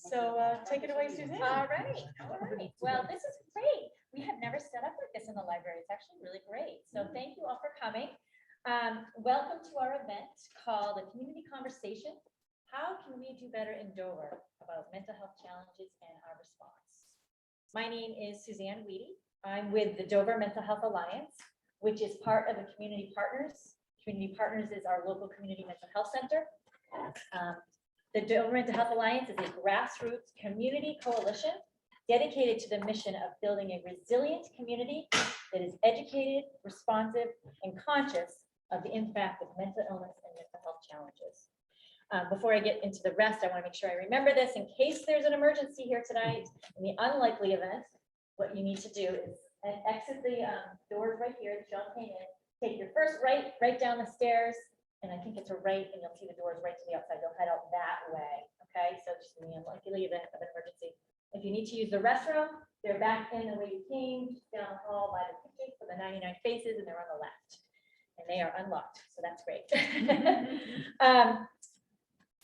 So take it away, Suzanne. All right. Well, this is great. We have never set up like this in the library. It's actually really great. So thank you all for coming. Welcome to our event called A Community Conversation. How can we do better in Dover about mental health challenges and our response? My name is Suzanne Weedy. I'm with the Dover Mental Health Alliance, which is part of the Community Partners. Community Partners is our local community mental health center. The Dover Mental Health Alliance is a grassroots community coalition dedicated to the mission of building a resilient community that is educated, responsive, and conscious of the impact of mental illness and mental health challenges. Before I get into the rest, I want to make sure I remember this in case there's an emergency here tonight. In the unlikely event, what you need to do is exit the doors right here that John came in, take your first right down the stairs, and I think it's a right, and you'll see the doors right to the outside. They'll head out that way. Okay, so just in the unlikely event of an emergency. If you need to use the restroom, they're back in the way you came, just down the hall by the pictures for the 99 faces, and they're on the left. And they are unlocked, so that's great.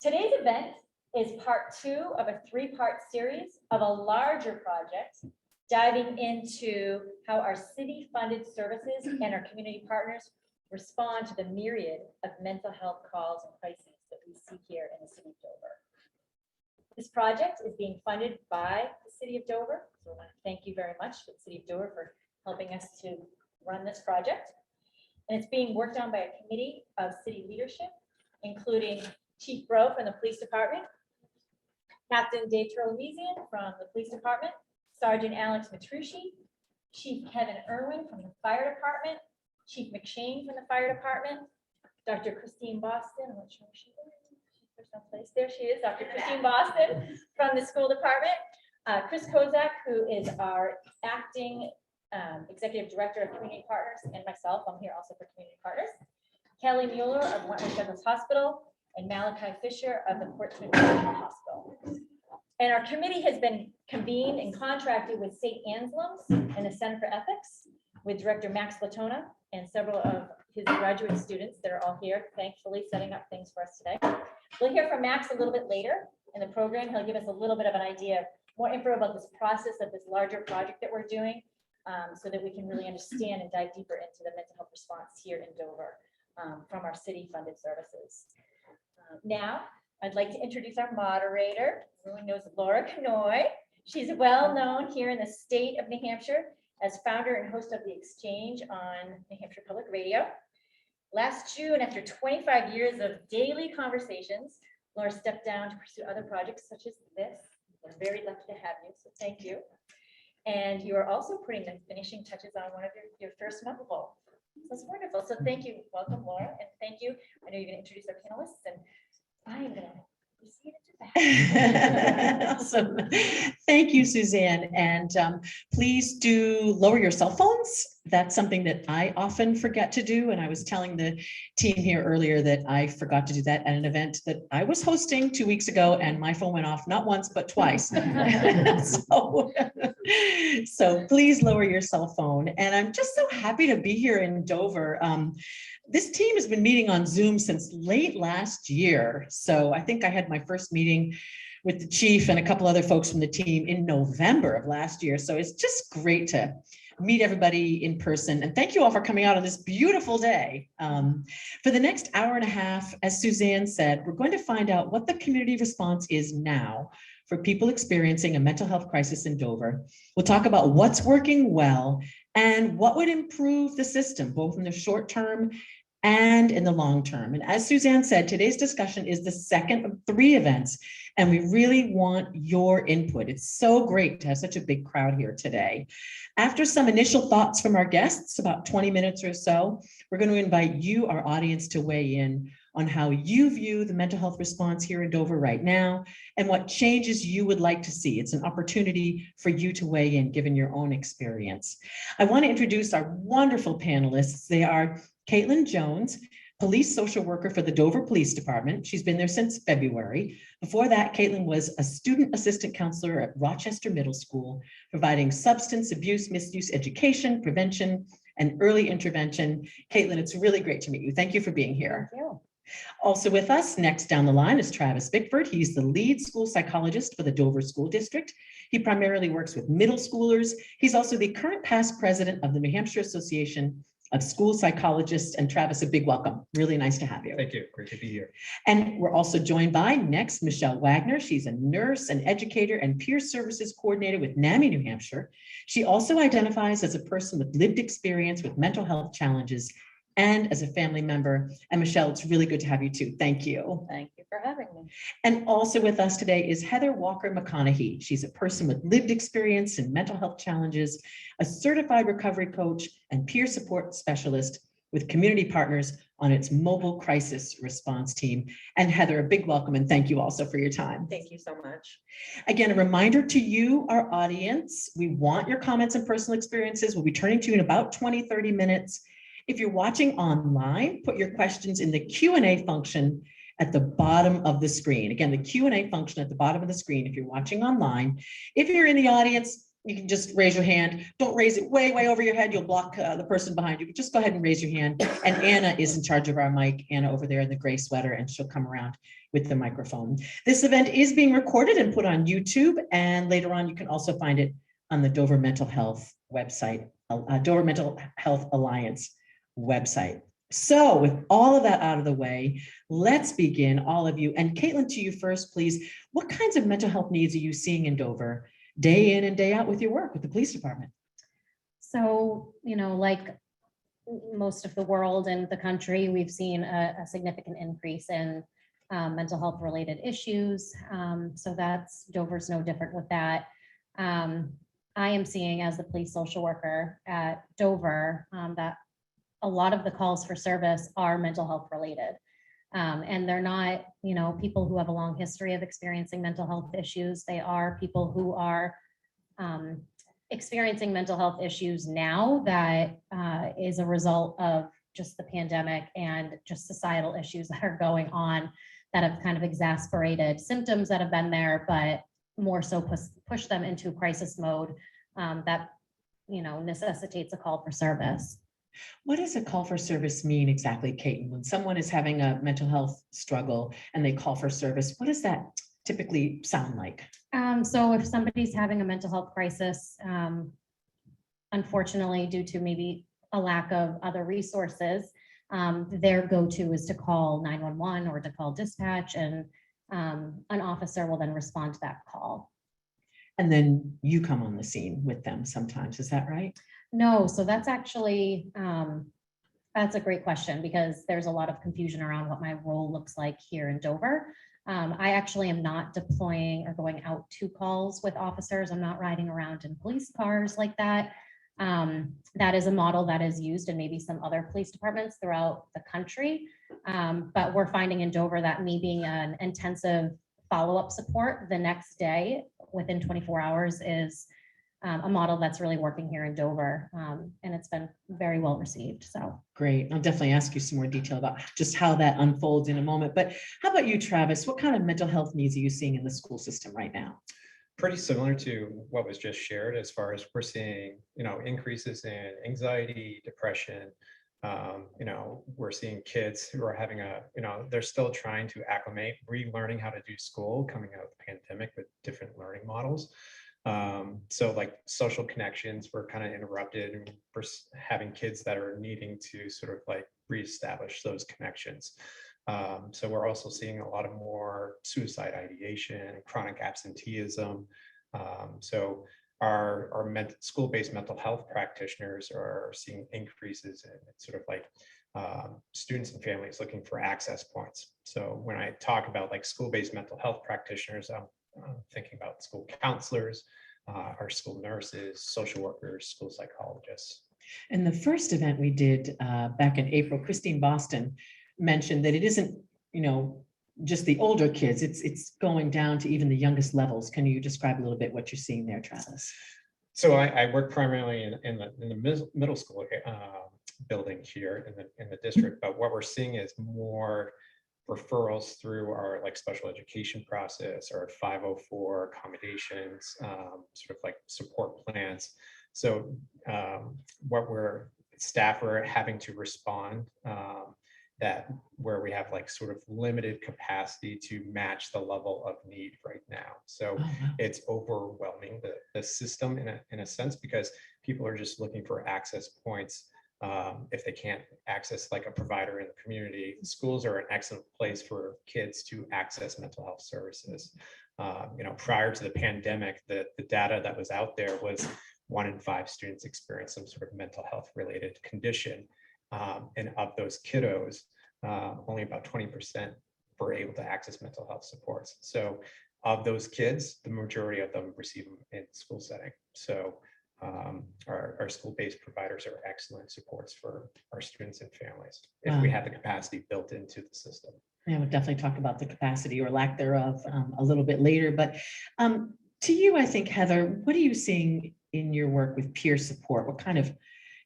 Today's event is part 2 of a 3-part series of a larger project diving into how our city-funded services and our community partners respond to the myriad of mental health calls and crises that we see here in the city of Dover. This project is being funded by the city of Dover. So I want to thank you very much to the city of Dover for helping us to run this project. And it's being worked on by a committee of city leadership, including Chief Bro from the police department, Captain Dave Turlemizian from the police department, Sergeant Alex Matrucci, Chief Kevin Irwin from the fire department, Chief McShane from the fire department, Dr. Christine Boston, I'm not sure where she is. She's someplace. There she is, Dr. Christine Boston from the school department, Chris Kozak, who is our acting executive director of community partners, and myself, I'm here also for community partners, Kelly Mueller of Wentworth Douglas Hospital, and Malachi Fisher of the Portsmouth Regional Hospital. And our committee has been convened and contracted with St. Anselm's and the Center for Ethics with Director Max Latona and several of his graduate students that are all here, thankfully, setting up things for us today. We'll hear from Max a little bit later in the program. He'll give us a little bit of an idea, more info about this process of this larger project that we're doing, so that we can really understand and dive deeper into the mental health response here in Dover from our city-funded services. Now, I'd like to introduce our moderator. Everyone knows Laura Knoy. She's well known here in the state of New Hampshire as founder and host of The Exchange on New Hampshire Public Radio. Last June, after 25 years of daily conversations, Laura stepped down to pursue other projects such as this. We're very lucky to have you, so thank you. And you are also putting the finishing touches on one of your first novel. That's wonderful. So thank you. Welcome, Laura, and thank you. I know you're going to introduce our panelists, and I am going to receive it to that. Awesome. Thank you, Suzanne. And please do lower your cell phones. That's something that I often forget to do. And I was telling the team here earlier that I forgot to do that at an event that I was hosting 2 weeks ago, and my phone went off not once, but twice. So please lower your cell phone. And I'm just so happy to be here in Dover. This team has been meeting on Zoom since late last year. So I think I had my first meeting with the chief and a couple other folks from the team in November of last year. So it's just great to meet everybody in person. And thank you all for coming out on this beautiful day. For the next hour and a half, as Suzanne said, we're going to find out what the community response is now for people experiencing a mental health crisis in Dover. We'll talk about what's working well and what would improve the system, both in the short term and in the long term. And as Suzanne said, today's discussion is the second of 3 events, and we really want your input. It's so great to have such a big crowd here today. After some initial thoughts from our guests, about 20 minutes or so, we're going to invite you, our audience, to weigh in on how you view the mental health response here in Dover right now and what changes you would like to see. It's an opportunity for you to weigh in given your own experience. I want to introduce our wonderful panelists. They are Kaitlin Jones, police social worker for the Dover Police Department. She's been there since February. Before that, Kaitlin was a student assistant counselor at Rochester Middle School, providing substance abuse, misuse education, prevention, and early intervention. Kaitlin, it's really great to meet you. Thank you for being here. Thank you. Also with us next down the line is Travis Bickford. He's the lead school psychologist for the Dover School District. He primarily works with middle schoolers. He's also the current past president of the New Hampshire Association of School Psychologists. And Travis, a big welcome. Really nice to have you. Thank you. Great to be here. And we're also joined by next Michelle Wagner. She's a nurse, an educator, and peer services coordinator with NAMI, New Hampshire. She also identifies as a person with lived experience with mental health challenges and as a family member. And Michelle, it's really good to have you too. Thank you. Thank you for having me. And also with us today is Heather Walker-McConihe. She's a person with lived experience in mental health challenges, a certified recovery coach and peer support specialist with community partners on its mobile crisis response team. And Heather, a big welcome and thank you also for your time. Thank you so much. Again, a reminder to you, our audience, we want your comments and personal experiences. We'll be turning to you in about 20-30 minutes. If you're watching online, put your questions in the Q&A function at the bottom of the screen. Again, the Q&A function at the bottom of the screen if you're watching online. If you're in the audience, you can just raise your hand. Don't raise it way, way over your head. You'll block the person behind you. But just go ahead and raise your hand. And Anna is in charge of our mic, Anna over there in the gray sweater, and she'll come around with the microphone. This event is being recorded and put on YouTube. And later on, you can also find it on the Dover Mental Health website, Dover Mental Health Alliance website. So with all of that out of the way, let's begin, all of you. And Kaitlin, to you first, please. What kinds of mental health needs are you seeing in Dover day in and day out with your work with the police department? So, like most of the world and the country, we've seen a significant increase in mental health related issues. So Dover's no different with that. I am seeing as the police social worker at Dover that a lot of the calls for service are mental health related. And they're not, people who have a long history of experiencing mental health issues. They are people who are experiencing mental health issues now that is a result of just the pandemic and just societal issues that are going on that have kind of exacerbated symptoms that have been there, but more so push them into crisis mode that, necessitates a call for service. What does a call for service mean exactly, Kaitlin? When someone is having a mental health struggle and they call for service, what does that typically sound like? So if somebody's having a mental health crisis, unfortunately, due to maybe a lack of other resources, their go-to is to call 911 or to call dispatch, and an officer will then respond to that call. And then you come on the scene with them sometimes, is that right? No, so that's actually, that's a great question because there's a lot of confusion around what my role looks like here in Dover. I actually am not deploying or going out to calls with officers. I'm not riding around in police cars like that. That is a model that is used in maybe some other police departments throughout the country. But we're finding in Dover that me being an intensive follow-up support the next day within 24 hours is a model that's really working here in Dover, and it's been very well received. So great. I'll definitely ask you some more detail about just how that unfolds in a moment. But how about you, Travis? What kind of mental health needs are you seeing in the school system right now? Pretty similar to what was just shared, as far as we're seeing, increases in anxiety, depression. We're seeing kids who are having they're still trying to acclimate, relearning how to do school, coming out of the pandemic with different learning models. So like social connections were kind of interrupted, and we're having kids that are needing to sort of like reestablish those connections. So we're also seeing a lot of more suicide ideation, chronic absenteeism. So our school-based mental health practitioners are seeing increases in sort of like students and families looking for access points. So when I talk about like school-based mental health practitioners, I'm thinking about school counselors, our school nurses, social workers, school psychologists. In the first event we did back in April, Christine Boston mentioned that it isn't, just the older kids, it's going down to even the youngest levels. Can you describe a little bit what you're seeing there, Travis? So I work primarily in the middle school building here in the district, but what we're seeing is more referrals through our like special education process or 504 accommodations, sort of like support plans. So staff are having to respond that where we have like sort of limited capacity to match the level of need right now. So Oh, wow. it's overwhelming the system in a sense, because people are just looking for access points. If they can't access like a provider in the community, schools are an excellent place for kids to access mental health services. Prior to the pandemic, the data that was out there was 1 in 5 students experience some sort of mental health related condition. And of those kiddos, only about 20% were able to access mental health supports. So of those kids, the majority of them receive them in school setting. So our school-based providers are excellent supports for our students and families if we Wow. have the capacity built into the system. Yeah, we'll definitely talk about the capacity or lack thereof a little bit later. But to you, I think, Heather, what are you seeing in your work with peer support? What kind of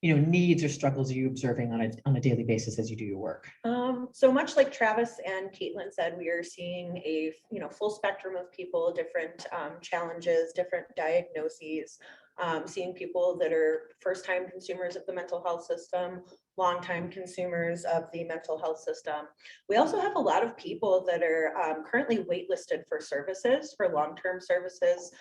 needs or struggles are you observing on a daily basis as you do your work? So much like Travis and Kaitlin said, we are seeing a full spectrum of people, different challenges, different diagnoses, seeing people that are first-time consumers of the mental health system, long-time consumers of the mental health system. We also have a lot of people that are currently waitlisted for services, for long-term services.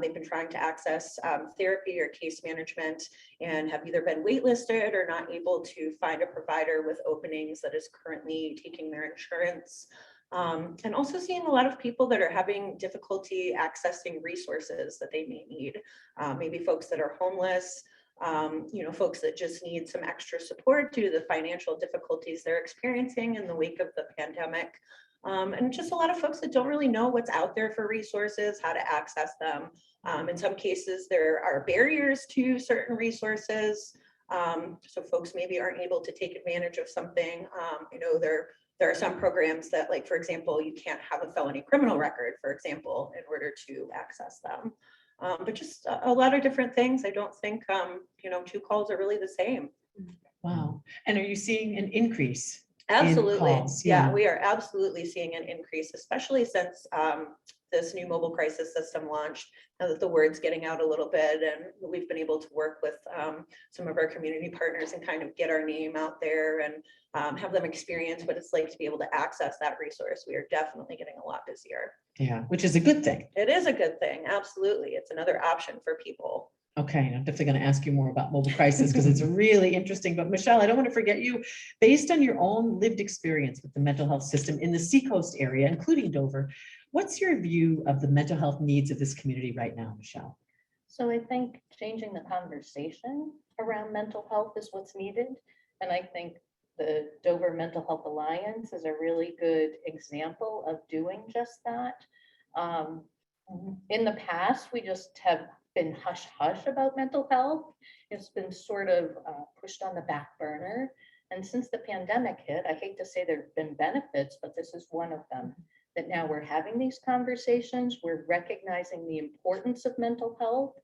They've been trying to access therapy or case management and have either been waitlisted or not able to find a provider with openings that is currently taking their insurance. And also seeing a lot of people that are having difficulty accessing resources that they may need. Maybe folks that are homeless, folks that just need some extra support due to the financial difficulties they're experiencing in the wake of the pandemic. And just a lot of folks that don't really know what's out there for resources, how to access them. In some cases, there are barriers to certain resources. So folks maybe aren't able to take advantage of something. There are some programs that, like, for example, you can't have a felony criminal record, for example, in order to access them. But just a lot of different things. I don't think, two calls are really the same. Wow. And are you seeing an increase? Absolutely. Calls? Yeah, we are absolutely seeing an increase, especially since this new mobile crisis system launched. Now that the word's getting out a little bit, and we've been able to work with some of our community partners and kind of get our name out there and have them experience what it's like to be able to access that resource. We are definitely getting a lot busier. Yeah, which is a good thing. It is a good thing. Absolutely. It's another option for people. Okay, I'm definitely going to ask you more about mobile crisis because it's really interesting. But Michelle, I don't want to forget you. Based on your own lived experience with the mental health system in the Seacoast area, including Dover, what's your view of the mental health needs of this community right now, Michelle? So I think changing the conversation around mental health is what's needed. And I think the Dover Mental Health Alliance is a really good example of doing just that. In the past, we just have been hush hush about mental health. It's been sort of pushed on the back burner. And since the pandemic hit, I hate to say there have been benefits, but this is one of them, that now we're having these conversations. We're recognizing the importance of mental health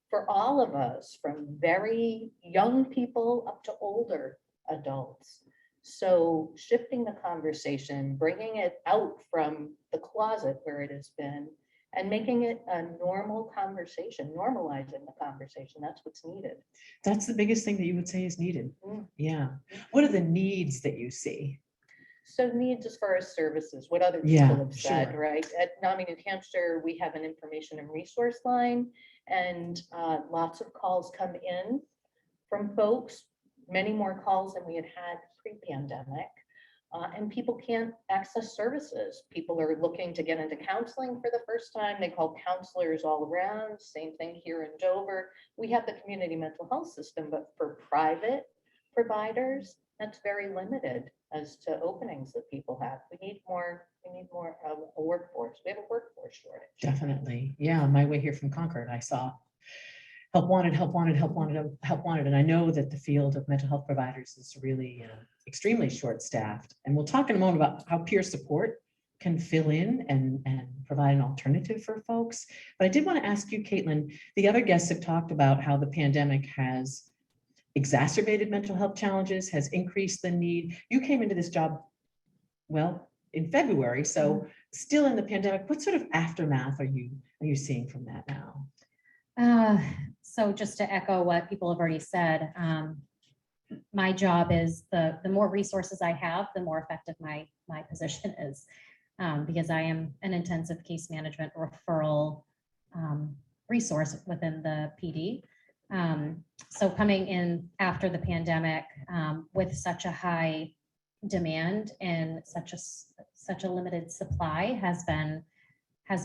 for all of us, from very young people up to older adults. So shifting the conversation, bringing it out from the closet where it has been, and making it a normal conversation, normalizing the conversation. That's what's needed. That's the biggest thing that you would say is needed. Mm. Yeah. What are the needs that you see? So needs as far as services, what other people Yeah, have said, sure. right? At NAMI New Hampshire, we have an information and resource line, and lots of calls come in from folks, many more calls than we had pre-pandemic. And people can't access services. People are looking to get into counseling for the first time. They call counselors all around. Same thing here in Dover. We have the community mental health system, but for private providers, that's very limited as to openings that people have. We need more of a workforce. We have a workforce shortage. Definitely. Yeah. On my way here from Concord, I saw help wanted, help wanted, help wanted, help wanted. And I know that the field of mental health providers is really extremely short-staffed. And we'll talk in a moment about how peer support can fill in and provide an alternative for folks. But I did want to ask you, Kaitlin, the other guests have talked about how the pandemic has exacerbated mental health challenges, has increased the need. You came into this job, well, in February, so still in the pandemic. What sort of aftermath are you seeing from that now? So just to echo what people have already said, my job is the more resources I have, the more effective my position is. Because I am an intensive case management referral resource within the PD. So coming in after the pandemic with such a high demand and such a limited supply has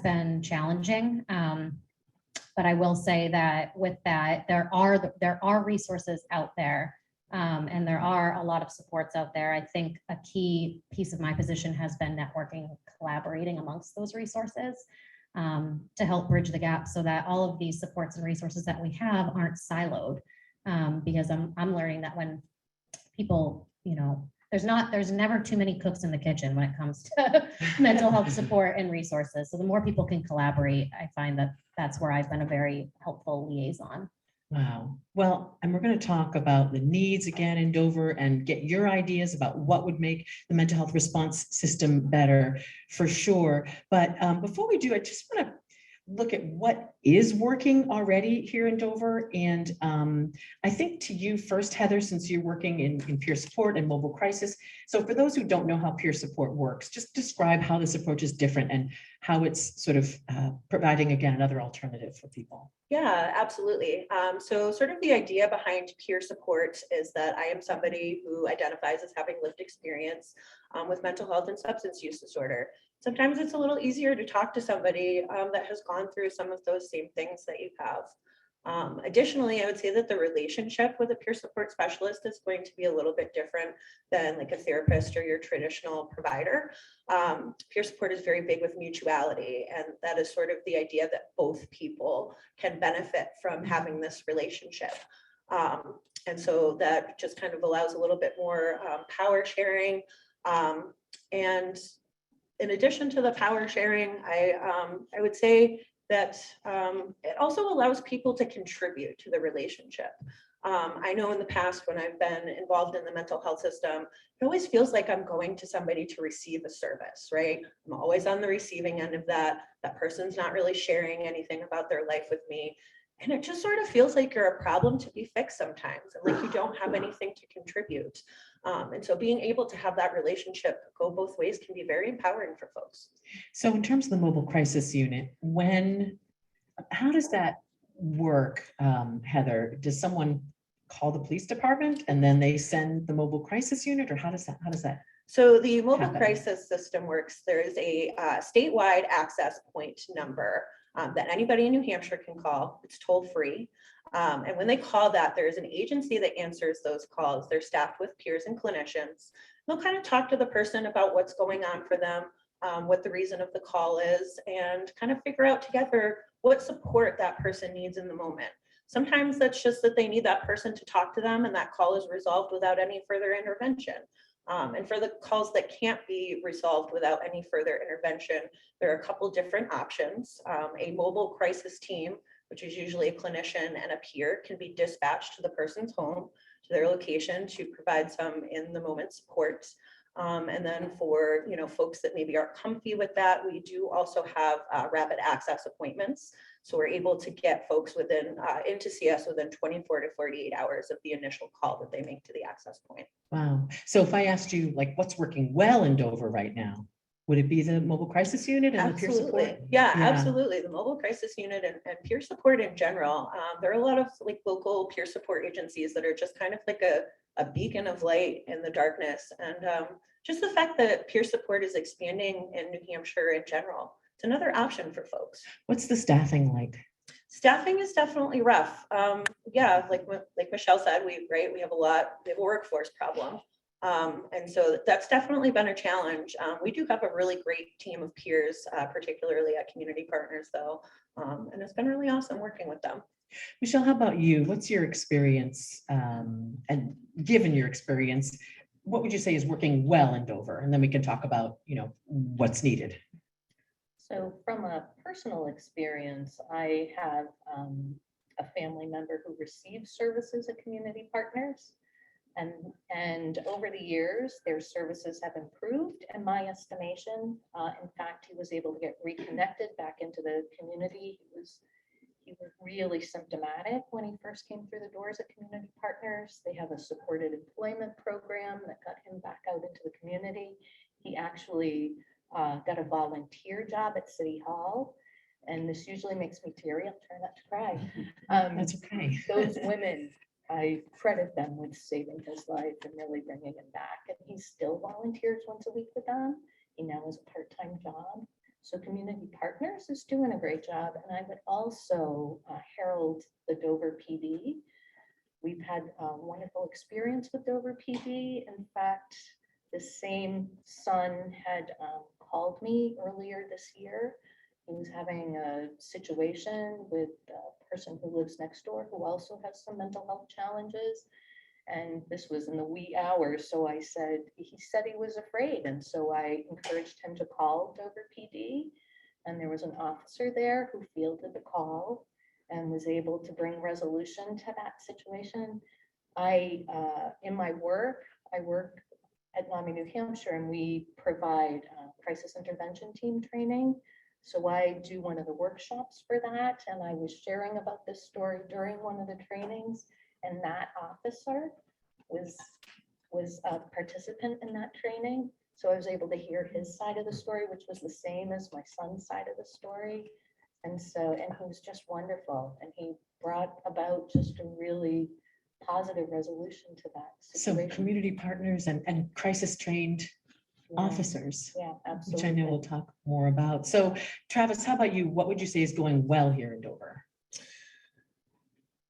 been challenging. But I will say that with that, there are resources out there. And there are a lot of supports out there. I think a key piece of my position has been networking, collaborating amongst those resources to help bridge the gap so that all of these supports and resources that we have aren't siloed. Because I'm learning that when people, there's never too many cooks in the kitchen when it comes to mental health support and resources. So the more people can collaborate, I find that that's where I've been a very helpful liaison. Wow. Well, and we're going to talk about the needs again in Dover and get your ideas about what would make the mental health response system better for sure. But before we do, I just want to look at what is working already here in Dover. And I think to you first, Heather, since you're working in peer support and mobile crisis. So for those who don't know how peer support works, just describe how this approach is different and how it's sort of providing, again, another alternative for people. Yeah, absolutely. So sort of the idea behind peer support is that I am somebody who identifies as having lived experience with mental health and substance use disorder. Sometimes it's a little easier to talk to somebody that has gone through some of those same things that you have. Additionally, I would say that the relationship with a peer support specialist is going to be a little bit different than like a therapist or your traditional provider. Peer support is very big with mutuality, and that is sort of the idea that both people can benefit from having this relationship. And so that just kind of allows a little bit more power sharing. And in addition to the power sharing, I would say that it also allows people to contribute to the relationship. I know in the past when I've been involved in the mental health system, it always feels like I'm going to somebody to receive a service, right? I'm always on the receiving end of that. That person's not really sharing anything about their life with me. And it just sort of feels like you're a problem to be fixed sometimes, and like you don't have anything to contribute. And so being able to have that relationship go both ways can be very empowering for folks. So in terms of the mobile crisis unit, how does that work, Heather? Does someone call the police department and then they send the mobile crisis unit, or how does that? So the mobile happen? crisis system works. There is a statewide access point number that anybody in New Hampshire can call. It's toll free. And when they call that, there's an agency that answers those calls. They're staffed with peers and clinicians. They'll kind of talk to the person about what's going on for them, what the reason of the call is, and kind of figure out together what support that person needs in the moment. Sometimes that's just that they need that person to talk to them and that call is resolved without any further intervention. And for the calls that can't be resolved without any further intervention, there are a couple different options. A mobile crisis team, which is usually a clinician and a peer, can be dispatched to the person's home, to their location, to provide some in the moment support. And then for folks that maybe aren't comfy with that, we do also have rapid access appointments. So we're able to get folks into CS within 24 to 48 hours of the initial call that they make to the access point. Wow. So if I asked you, like, what's working well in Dover right now, would it be the mobile crisis unit and the peer support? Yeah, absolutely. The mobile crisis unit and peer support in general. There are a lot of like local peer support agencies that are just kind of like a beacon of light in the darkness. And just the fact that peer support is expanding in New Hampshire in general, it's another option for folks. What's the staffing like? Staffing is definitely rough. Yeah, like Michelle said, we have a workforce problem. And so that's definitely been a challenge. We do have a really great team of peers, particularly at Community Partners though. And it's been really awesome working with them. Michelle, how about you? What's your experience? And given your experience, what would you say is working well in Dover? And then we can talk about, what's needed. So from a personal experience, I have a family member who receives services at Community Partners. And over the years, their services have improved in my estimation. In fact, he was able to get reconnected back into the community. He was really symptomatic when he first came through the doors at Community Partners. They have a supported employment program that got him back out into the community. He actually got a volunteer job at City Hall. And this usually makes me teary. I'll try not to cry. That's okay. Those women, I credit them with saving his life and really bringing him back. And he still volunteers once a week with them. He now has a part-time job. So Community Partners is doing a great job. And I would also herald the Dover PD. We've had a wonderful experience with Dover PD. In fact, the same son had called me earlier this year. He was having a situation with a person who lives next door who also has some mental health challenges. And this was in the wee hours. So he said he was afraid. And so I encouraged him to call Dover PD. And there was an officer there who fielded the call and was able to bring resolution to that situation. In my work, I work at NAMI, New Hampshire, and we provide crisis intervention team training. So I do one of the workshops for that. And I was sharing about this story during one of the trainings. And that officer was a participant in that training. So I was able to hear his side of the story, which was the same as my son's side of the story. And he was just wonderful. And he brought about just a really positive resolution to that So situation. community partners and crisis trained Yeah. officers, Yeah, which absolutely. I know we'll talk more about. So Travis, how about you? What would you say is going well here in Dover?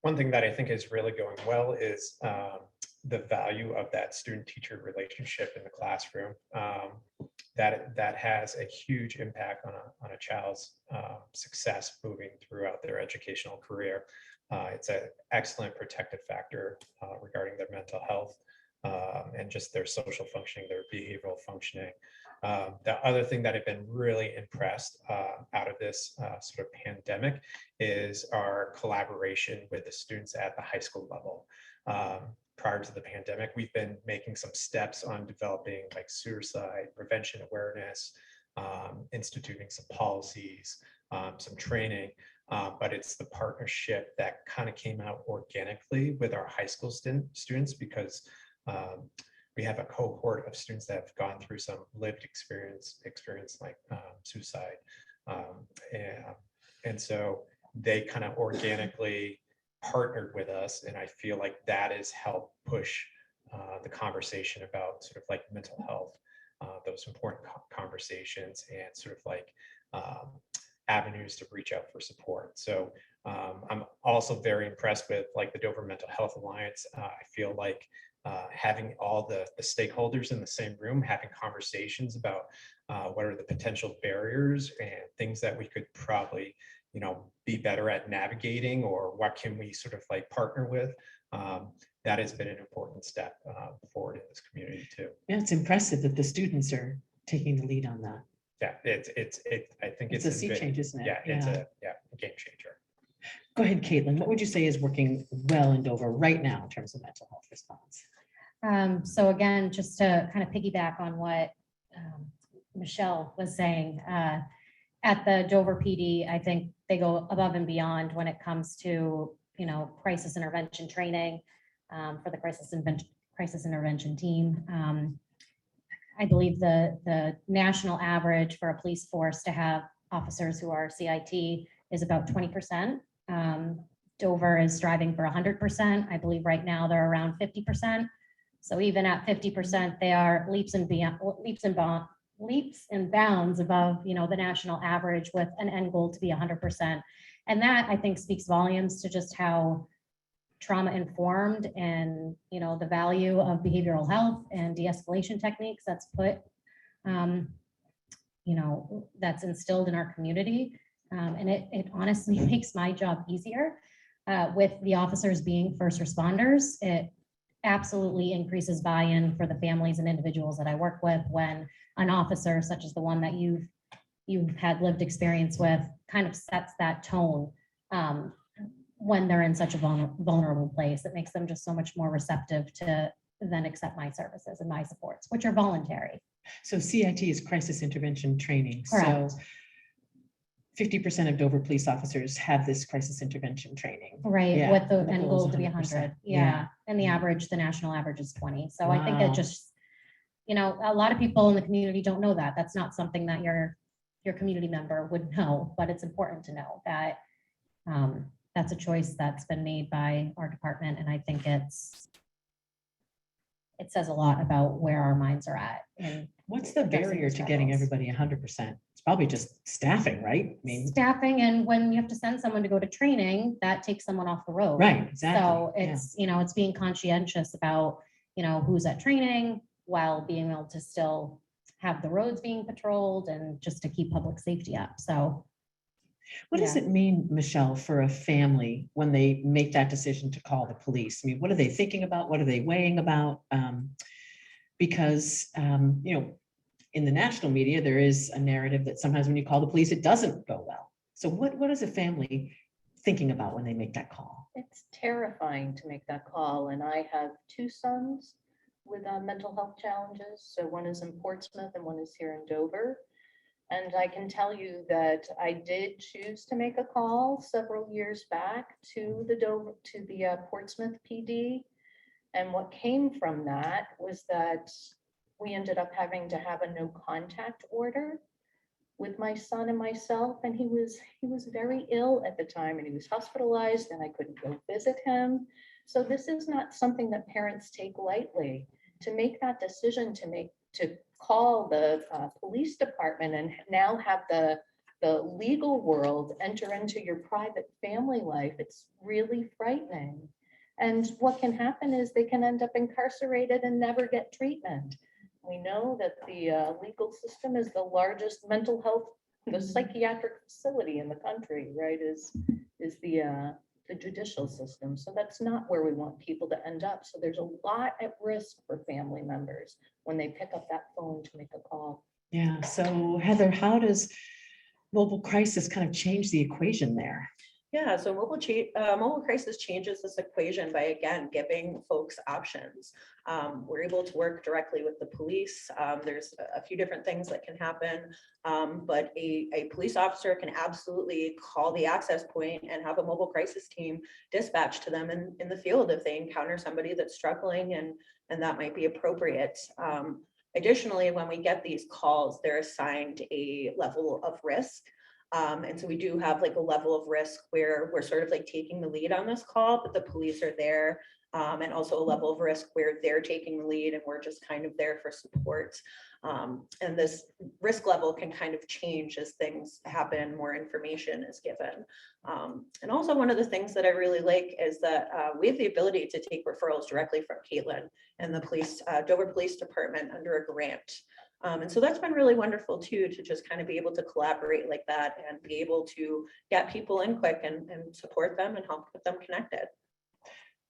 One thing that I think is really going well is the value of that student-teacher relationship in the classroom. That has a huge impact on a child's success moving throughout their educational career. It's an excellent protective factor regarding their mental health and just their social functioning, their behavioral functioning. The other thing that I've been really impressed out of this sort of pandemic is our collaboration with the students at the high school level. Prior to the pandemic, we've been making some steps on developing like suicide prevention awareness, instituting some policies, some training, but it's the partnership that kind of came out organically with our high school students because we have a cohort of students that have gone through some lived experience like suicide. And so they kind of organically partnered with us. And I feel like that has helped push the conversation about sort of like mental health, those important conversations and sort of like avenues to reach out for support. So I'm also very impressed with like the Dover Mental Health Alliance. I feel like having all the stakeholders in the same room, having conversations about what are the potential barriers and things that we could probably, be better at navigating, or what can we sort of like partner with. That has been an important step forward in this community too. Yeah, it's impressive that the students are taking the lead on that. Yeah, I think It's a sea change, isn't it? Yeah, it's a game changer. Go ahead, Kaitlin. What would you say is working well in Dover right now in terms of mental health response? So again, just to kind of piggyback on what Michelle was saying, at the Dover PD, I think they go above and beyond when it comes to, crisis intervention training for the crisis intervention team. I believe the national average for a police force to have officers who are CIT is about 20%. Dover is striving for 100%. I believe right now they're around 50%. So even at 50%, they are leaps and bounds above, the national average, with an end goal to be 100%. And that, I think, speaks volumes to just how trauma informed and, the value of behavioral health and de-escalation techniques that's that's instilled in our community. And it honestly makes my job easier with the officers being first responders. It absolutely increases buy-in for the families and individuals that I work with when an officer such as the one that you've had lived experience with kind of sets that tone when they're in such a vulnerable place. It makes them just so much more receptive to then accept my services and my supports, which are voluntary. So CIT is crisis intervention training. Correct. So 50% of Dover police officers have this crisis intervention training. Right, Yeah, with the the end goal's goal to be 100%. 100, Yeah. yeah, and the Yeah. average, the national average is 20, so I think it Wow. just, you know, a lot of people in the community don't know that, that's not something that your community member would know, but it's important to know that that's a choice that's been made by our department, and I think it says a lot about where our minds are at. And What's the addressing barrier the to getting struggles. everybody 100%? It's probably just staffing, right? I mean, Staffing, and when you have to send someone to go to training, that takes someone off the road. right, exactly. So yeah. it's, you know, it's being conscientious about, you know, who's at training while being able to still have the roads being patrolled and just to keep public safety up. So What does yeah. it mean, Michelle, for a family when they make that decision to call the police? I mean, what are they thinking about? What are they weighing about? Because, you know, in the national media, there is a narrative that sometimes when you call the police, it doesn't go well. So what is a family thinking about when they make that call? It's terrifying to make that call, and I have 2 sons with mental health challenges. So one is in Portsmouth and one is here in Dover. And I can tell you that I did choose to make a call several years back to the Portsmouth PD. And what came from that was that we ended up having to have a no contact order with my son and myself, and he was very ill at the time, and he was hospitalized, and I couldn't go visit him. So this is not something that parents take lightly. To make that decision to call the police department and now have the legal world enter into your private family life, it's really frightening. And what can happen is they can end up incarcerated and never get treatment. We know that the legal system is the largest mental health, the psychiatric facility in the country, right, is the judicial system. So that's not where we want people to end up. So there's a lot at risk for family members when they pick up that phone to make a call. Yeah. So Heather, how does mobile crisis kind of change the equation there? Yeah, so mobile crisis changes this equation by, again, giving folks options. We're able to work directly with the police. There's a few different things that can happen, but a police officer can absolutely call the access point and have a mobile crisis team dispatched to them in the field if they encounter somebody that's struggling, and that might be appropriate. Additionally, when we get these calls, they're assigned a level of risk. And so we do have like a level of risk where we're sort of like taking the lead on this call, but the police are there. And also a level of risk where they're taking the lead and we're just kind of there for support. And this risk level can kind of change as things happen, more information is given. And also one of the things that I really like is that we have the ability to take referrals directly from Kaitlin and the Dover Police Department under a grant. And so that's been really wonderful too, to just kind of be able to collaborate like that and be able to get people in quick and support them and help get them connected.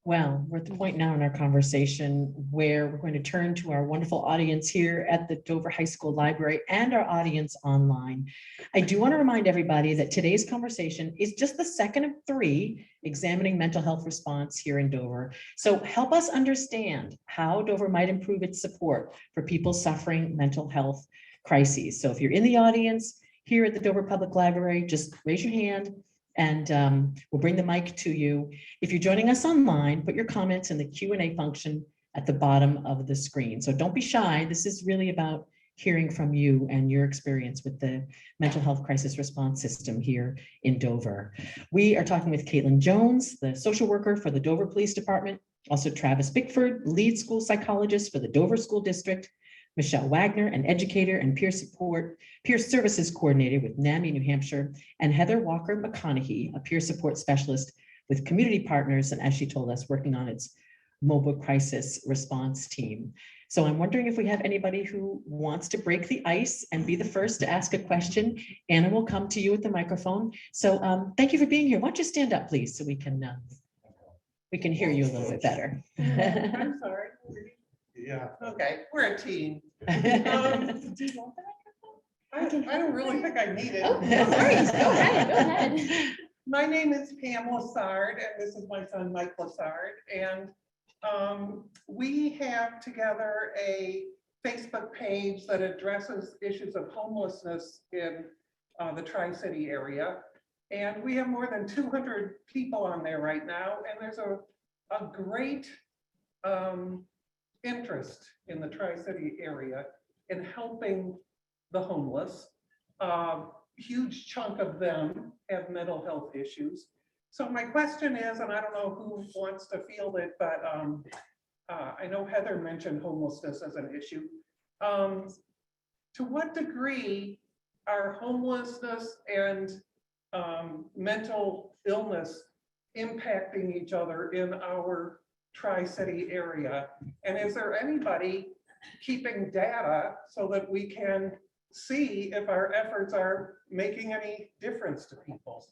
Well, we're at the point now in our conversation where we're going to turn to our wonderful audience here at the Dover High School Library and our audience online. I do want to remind everybody that today's conversation is just the second of 3 examining mental health response here in Dover. So help us understand how Dover might improve its support for people suffering mental health crises. So if you're in the audience here at the Dover Public Library, just raise your hand and we'll bring the mic to you. If you're joining us online, put your comments in the Q&A function at the bottom of the screen. So don't be shy. This is really about hearing from you and your experience with the mental health crisis response system here in Dover. We are talking with Kaitlin Jones, the social worker for the Dover Police Department, also Travis Bickford, lead school psychologist for the Dover School District, Michelle Wagner, an educator and peer services coordinator with NAMI, New Hampshire, and Heather Walker-McConihe, a peer support specialist with community partners, and as she told us, working on its mobile crisis response team. So I'm wondering if we have anybody who wants to break the ice and be the first to ask a question. Anna will come to you with the microphone. So thank you for being here. Why don't you stand up, please, so we can hear you a little bit better. I'm sorry. Yeah, okay, we're a team. I don't really think I need it. Oh, no worries. Go ahead. My name is Pam Lassard, and this is my son, Mike Lassard. And we have together a Facebook page that addresses issues of homelessness in the Tri-City area. And we have more than 200 people on there right now. And there's a great interest in the Tri-City area in helping the homeless. Huge chunk of them have mental health issues. So my question is, and I don't know who wants to field it, but I know Heather mentioned homelessness as an issue. To what degree are homelessness and mental illness impacting each other in our Tri-City area? And is there anybody keeping data so that we can see if our efforts are making any difference to people?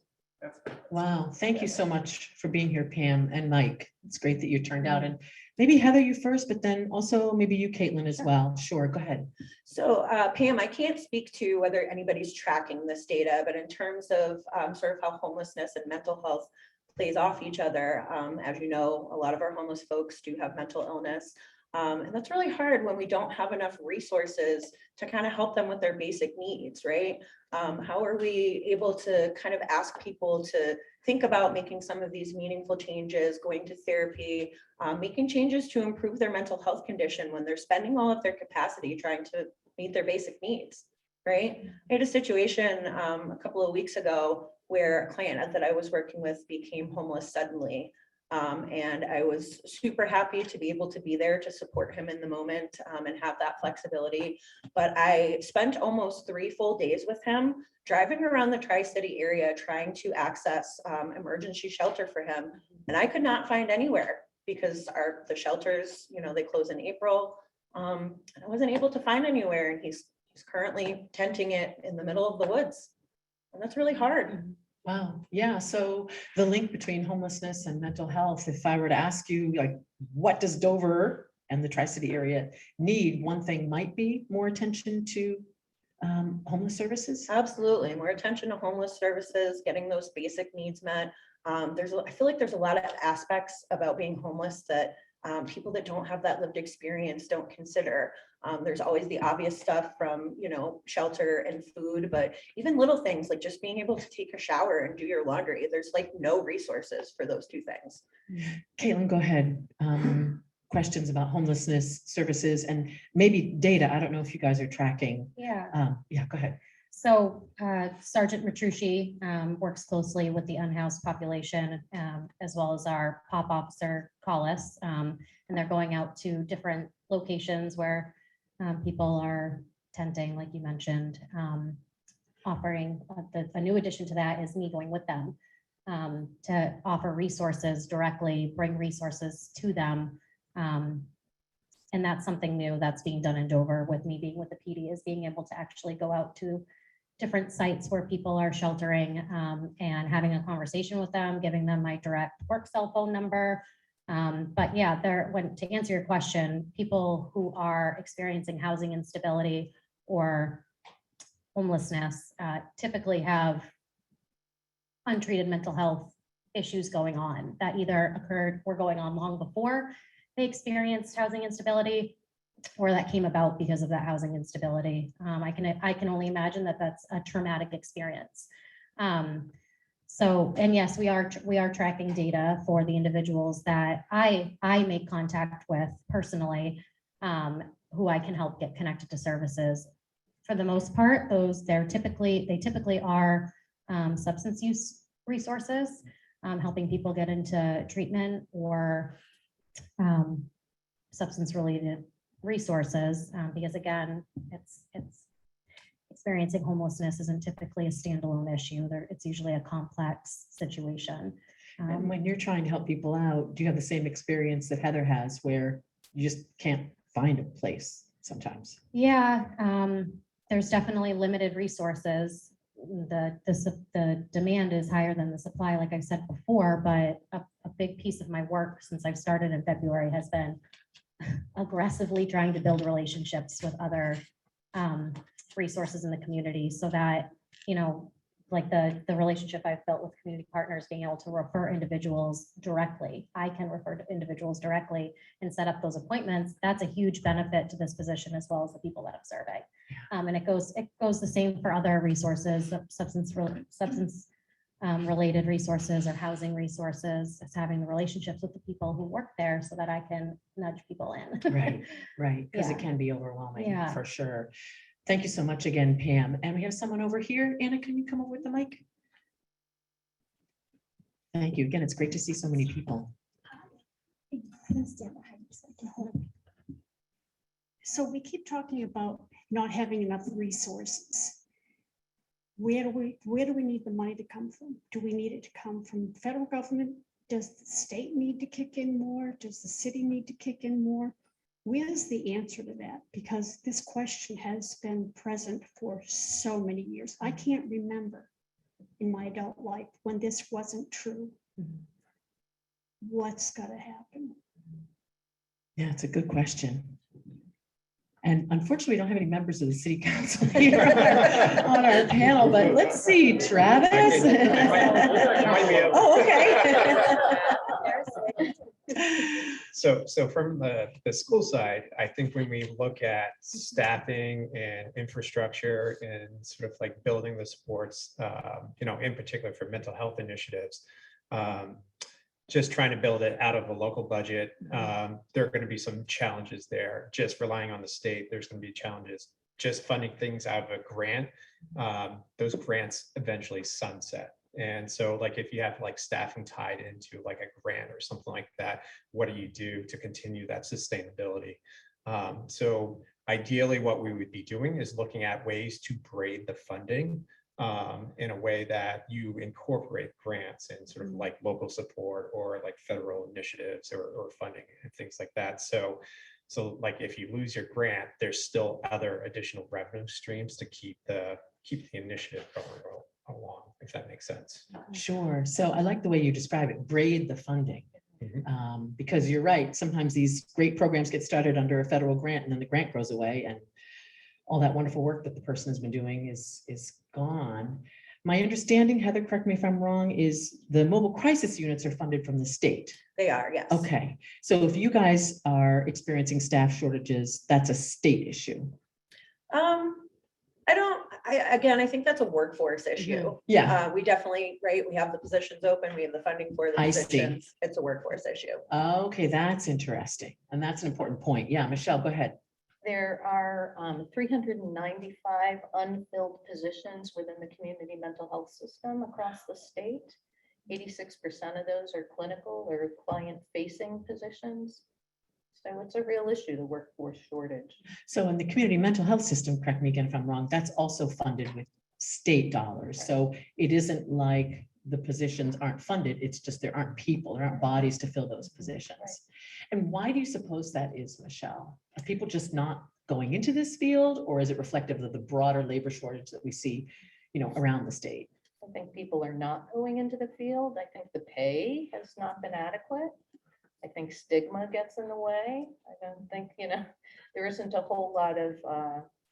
Wow, thank you so much for being here, Pam and Mike. It's great that you turned out, and maybe Heather, you first, but then also maybe you, Kaitlin, as well. Sure, go ahead. So Pam, I can't speak to whether anybody's tracking this data, but in terms of sort of how homelessness and mental health plays off each other, as you know, a lot of our homeless folks do have mental illness. And that's really hard when we don't have enough resources to kind of help them with their basic needs, right? How are we able to kind of ask people to think about making some of these meaningful changes, going to therapy, making changes to improve their mental health condition when they're spending all of their capacity trying to meet their basic needs, right? I had a situation a couple of weeks ago where a client that I was working with became homeless suddenly. And I was super happy to be able to be there to support him in the moment and have that flexibility. But I spent almost 3 full days with him driving around the Tri-City area trying to access emergency shelter for him. And I could not find anywhere because the shelters, you know, they close in April. And I wasn't able to find anywhere. And he's currently tenting it in the middle of the woods. And that's really hard. Wow. Yeah. So the link between homelessness and mental health, if I were to ask you, like, what does Dover and the Tri-City area need? One thing might be more attention to homeless services. Absolutely. More attention to homeless services, getting those basic needs met. I feel like there's a lot of aspects about being homeless that people that don't have that lived experience don't consider. There's always the obvious stuff from, you know, shelter and food, but even little things like just being able to take a shower and do your laundry. There's like no resources for those 2 things. Kaitlin, go ahead. Questions about homelessness services and maybe data. I don't know if you guys are tracking. Yeah. Yeah, go ahead. So Sergeant Matrucci works closely with the unhoused population as well as our POP officer, Collis, and they're going out to different locations where people are tenting, like you mentioned. Offering a new addition to that is me going with them to offer resources directly, bring resources to them. And that's something new that's being done in Dover with me being with the PD, is being able to actually go out to different sites where people are sheltering and having a conversation with them, giving them my direct work cell phone number. But yeah, to answer your question, people who are experiencing housing instability or homelessness typically have untreated mental health issues going on that either occurred or going on long before they experienced housing instability, or that came about because of that housing instability. I can only imagine that that's a traumatic experience. So, and yes, we are tracking data for the individuals that I make contact with personally, who I can help get connected to services. For the most part, they typically are substance use resources, helping people get into treatment or substance related resources, because again, it's experiencing homelessness isn't typically a standalone issue. It's usually a complex situation. And when you're trying to help people out, do you have the same experience that Heather has where you just can't find a place sometimes? Yeah, there's definitely limited resources. The demand is higher than the supply, like I said before, but a big piece of my work since I've started in February has been aggressively trying to build relationships with other resources in the community, so that, you know, like the relationship I've built with community partners, being able to refer individuals directly. I can refer to individuals directly and set up those appointments. That's a huge benefit to this position, as well as the people that I'm serving. And it goes the same for other resources, substance related resources or housing resources. It's having the relationships with the people who work there so that I can nudge people in. Right, because it Yeah. can be overwhelming, Yeah. for sure. Thank you so much again, Pam. And we have someone over here. Anna, can you come over with the mic? Thank you. Again, it's great to see so many people. So we keep talking about not having enough resources. Where do we need the money to come from? Do we need it to come from federal government? Does the state need to kick in more? Does the city need to kick in more? Where's the answer to that? Because this question has been present for so many years. I can't remember in my adult life when this wasn't true. What's got to happen? Yeah, it's a good question. And unfortunately, we don't have any members of the city council here on our panel, but let's see, Travis. Oh, okay. So from the school side, I think when we look at staffing and infrastructure and sort of like building the supports, in particular for mental health initiatives, just trying to build it out of a local budget, there are going to be some challenges there. Just relying on the state, there's going to be challenges. Just funding things out of a grant, those grants eventually sunset. And so like if you have like staffing tied into like a grant or something like that, what do you do to continue that sustainability? So ideally what we would be doing is looking at ways to braid the funding in a way that you incorporate grants and sort of like local support or like federal initiatives or funding and things like that. So like if you lose your grant, there's still other additional revenue streams to keep the initiative going along, if that makes sense. Sure. So I like the way you describe it, braid the funding. Because you're right, sometimes these great programs get started under a federal grant and then the grant goes away and all that wonderful work that the person has been doing is gone. My understanding, Heather, correct me if I'm wrong, is the mobile crisis units are funded from the state. They are, yes. Okay, so if you guys are experiencing staff shortages, that's a state issue. I think that's a workforce issue. Yeah. We definitely, right, we have the positions open, we have the funding for the I see. positions. It's a workforce issue. Okay, that's interesting. And that's an important point. Yeah, Michelle, go ahead. There are 395 unfilled positions within the community mental health system across the state. 86% of those are clinical or client-facing positions. So it's a real issue, the workforce shortage. So in the community mental health system, correct me again if I'm wrong, that's also funded with state dollars. Right. So it isn't like the positions aren't funded, it's just there aren't people, there aren't bodies to fill those positions. Right. And why do you suppose that is, Michelle? Are people just not going into this field, or is it reflective of the broader labor shortage that we see, around the state? I think people are not going into the field. I think the pay has not been adequate. I think stigma gets in the way. I don't think, there isn't a whole lot of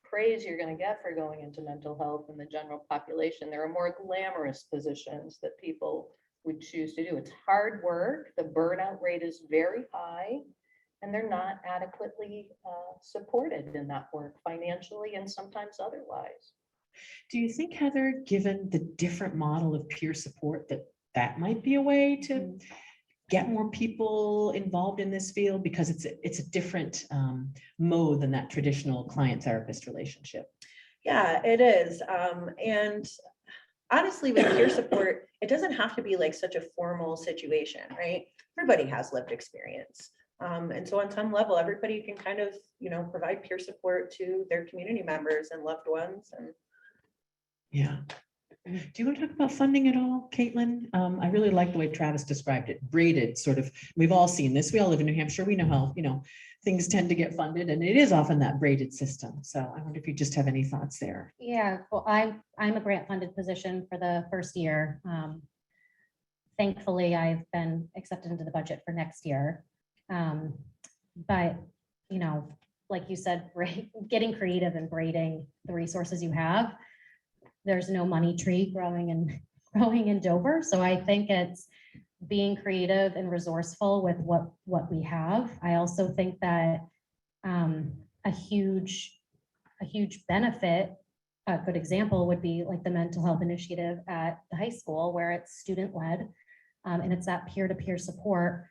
praise you're going to get for going into mental health in the general population. There are more glamorous positions that people would choose to do. It's hard work. The burnout rate is very high, and they're not adequately supported in that work financially and sometimes otherwise. Do you think, Heather, given the different model of peer support, that might be a way to get more people involved in this field, because it's a different mode than that traditional client-therapist relationship? Yeah, it is. And honestly, with peer support, it doesn't have to be like such a formal situation, right? Everybody has lived experience. And so on some level, everybody can kind of, provide peer support to their community members and loved ones. And yeah. Do you want to talk about funding at all, Kaitlin? I really like the way Travis described it, braided sort of. We've all seen this. We all live in New Hampshire. We know how, things tend to get funded, and it is often that braided system. So I wonder if you just have any thoughts there. Yeah, well, I'm a grant funded position for the first year. Thankfully, I've been accepted into the budget for next year. But, like you said, getting creative and braiding the resources you have. There's no money tree growing in Dover. So I think it's being creative and resourceful with what we have. I also think that a huge a huge benefit. A good example would be like the mental health initiative at the high school, where it's student-led, and it's that peer-to-peer support.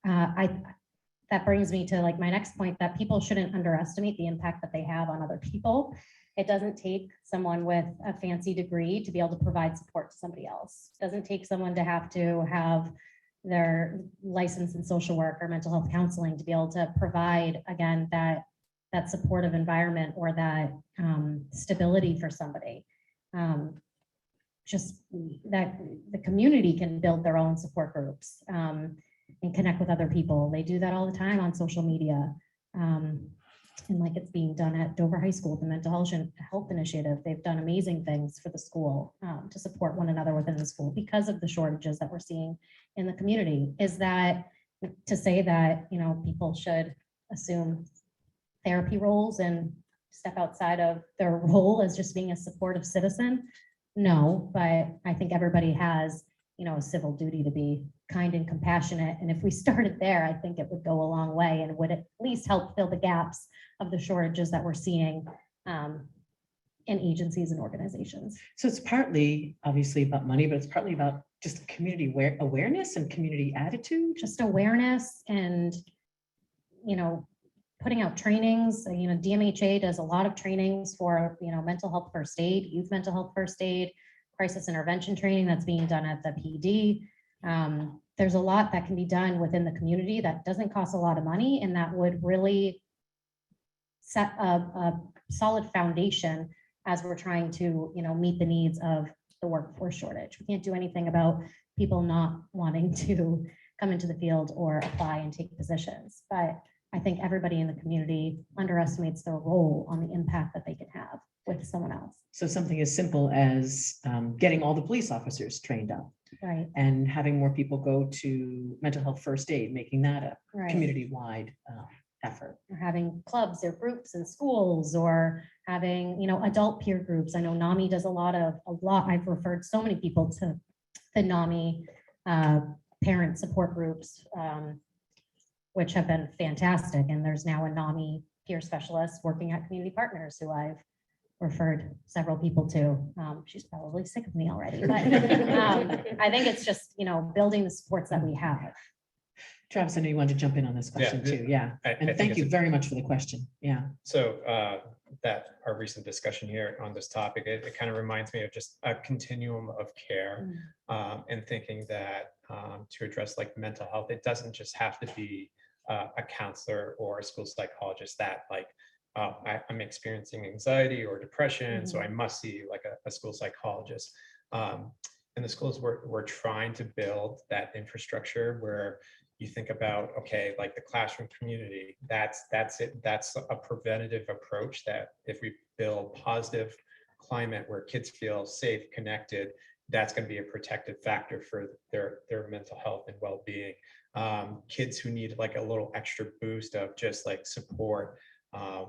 That brings me to like my next point, that people shouldn't underestimate the impact that they have on other people. It doesn't take someone with a fancy degree to be able to provide support to somebody else. It doesn't take someone to have their license in social work or mental health counseling to be able to provide, again, that supportive environment or that stability for somebody. Just that the community can build their own support groups and connect with other people. They do that all the time on social media. And like it's being done at Dover High School, the mental health initiative, they've done amazing things for the school to support one another within the school because of the shortages that we're seeing in the community. Is that to say that, you know, people should assume therapy roles and step outside of their role as just being a supportive citizen? No, but I think everybody has, you know, a civil duty to be kind and compassionate. And if we started there, I think it would go a long way and would at least help fill the gaps of the shortages that we're seeing in agencies and organizations. So it's partly obviously about money, but it's partly about just community awareness and community attitude. Just awareness and, you know, putting out trainings. You know, DMHA does a lot of trainings for, you know, mental health first aid, youth mental health first aid, crisis intervention training that's being done at the PD. There's a lot that can be done within the community that doesn't cost a lot of money and that would really set a solid foundation as we're trying to, you know, meet the needs of the workforce shortage. We can't do anything about people not wanting to come into the field or apply and take positions, but I think everybody in the community underestimates their role on the impact that they can have with someone else. So something as simple as getting all the police officers trained up. Right. And having more people go to mental health first aid, making that a Right. community-wide effort. Or having clubs or groups in schools, or having, you know, adult peer groups. I know NAMI does a lot. I've referred so many people to the NAMI parent support groups, which have been fantastic. And there's now a NAMI peer specialist working at Community Partners who I've referred several people to. She's probably sick of me already, but I think it's just, you know, building the supports that we have. Travis, I know you wanted to jump in on this question too. Yeah. I And think thank it's you a- very much for the question. Yeah. So that our recent discussion here on this topic, it kind of reminds me of just a continuum of care and thinking that to address like mental health, it doesn't just have to be a counselor or a school psychologist that like, I'm experiencing anxiety or depression, so I must see like a school psychologist. In the schools, we're trying to build that infrastructure where you think about, okay, like the classroom community, that's it. That's a preventative approach that if we build positive climate where kids feel safe, connected, that's going to be a protective factor for their mental health and well-being. Kids who need like a little extra boost of just like support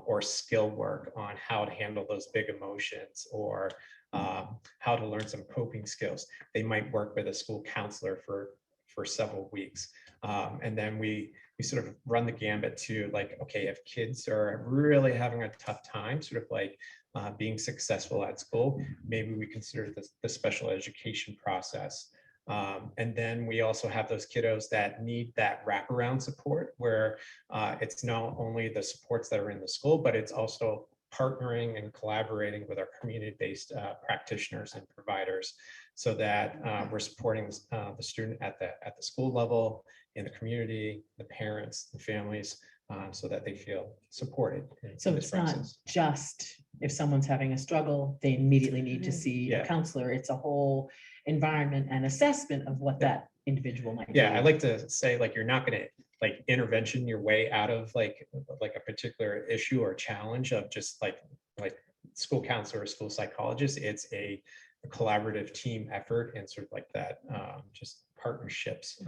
or skill work on how to handle those big emotions or how to learn some coping skills. They might work with a school counselor for several weeks. And then we sort of run the gambit to like, okay, if kids are really having a tough time, sort of like being successful at school, maybe we consider the special education process. And then we also have those kiddos that need that wraparound support where it's not only the supports that are in the school, but it's also partnering and collaborating with our community-based practitioners and providers so that we're supporting the student at the school level, in the community, the parents, the families, so that they feel supported. So it's not just if someone's having a struggle, they immediately need to see a counselor. It's a whole environment and assessment of what that individual might Yeah, do. I like to say like you're not going to like intervention your way out of like a particular issue or challenge of just like school counselor or school psychologist. It's a collaborative team effort and sort of like that just partnerships,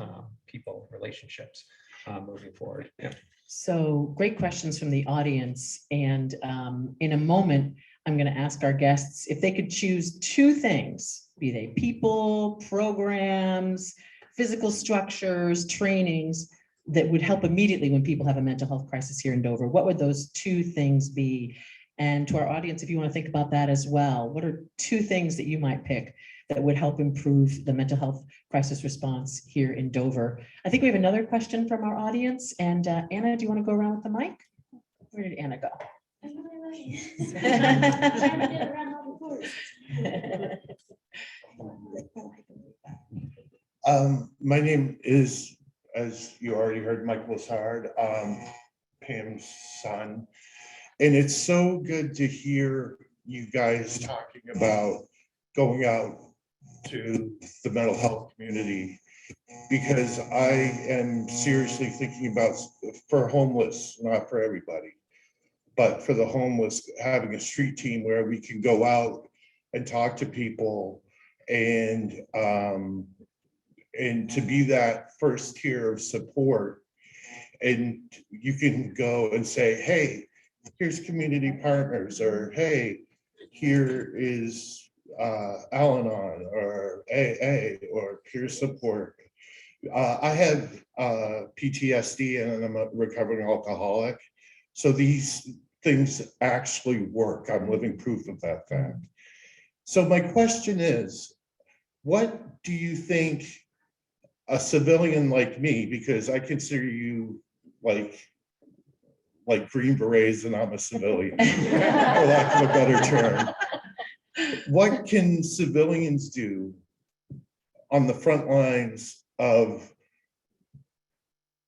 people, relationships moving forward. Yeah. So great questions from the audience. And in a moment, I'm going to ask our guests if they could choose two things, be they people, programs, physical structures, trainings that would help immediately when people have a mental health crisis here in Dover. What would those two things be? And to our audience, if you want to think about that as well, what are 2 things that you might pick that would help improve the mental health crisis response here in Dover? I think we have another question from our audience. And Anna, do you want to go around with the mic? Where did Anna go? My name is, as you already heard, Michael Lazard, Pam's son. And it's so good to hear you guys talking about going out to the mental health community, because I am seriously thinking about, for homeless, not for everybody, but for the homeless, having a street team where we can go out and talk to people and to be that first tier of support. And you can go and say, hey, here's community partners, or hey, here is Al-Anon or AA or peer support. I have PTSD and I'm a recovering alcoholic. So these things actually work. I'm living proof of that fact. So my question is, what do you think a civilian like me, because I consider you like Green Berets and I'm a civilian, for lack of a better term. What can civilians do on the front lines of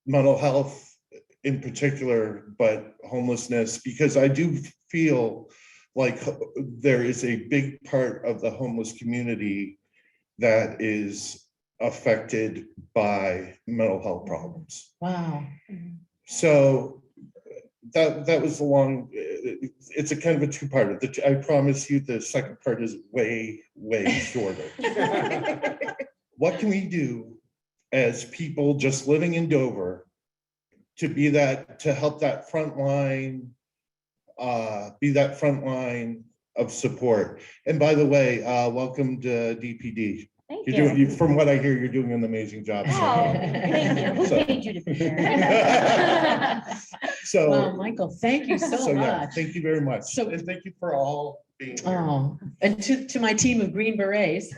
mental health in particular, but homelessness? Because I do feel like there is a big part of the homeless community that is affected by mental health problems. Wow. So that was a long, it's a kind of a 2-parter. I promise you the second part is way shorter. What can we do as people just living in Dover to be that, to help that front line, be that front line of support? And by the way, welcome to DPD. Thank You're you. doing, from what I hear, you're doing an amazing job. Oh, thank you. Who So- paid you to be here? So, Well, Michael, thank you so yeah, much. thank you very much. So- And thank you for all being here. Oh, and to my team of Green Berets.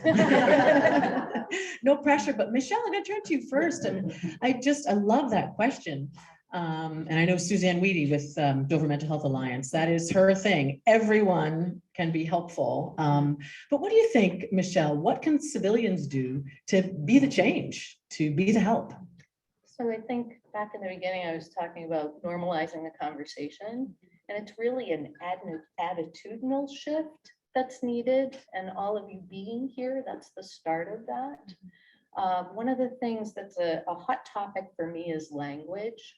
No pressure, but Michelle, I'm gonna turn to you first. And I love that question. And I know Suzanne Weedy with Dover Mental Health Alliance, that is her thing. Everyone can be helpful. But what do you think, Michelle, what can civilians do to be the change, to be the help? So I think back in the beginning, I was talking about normalizing the conversation, and it's really an attitudinal shift that's needed, and all of you being here, that's the start of that. One of the things that's a hot topic for me is language.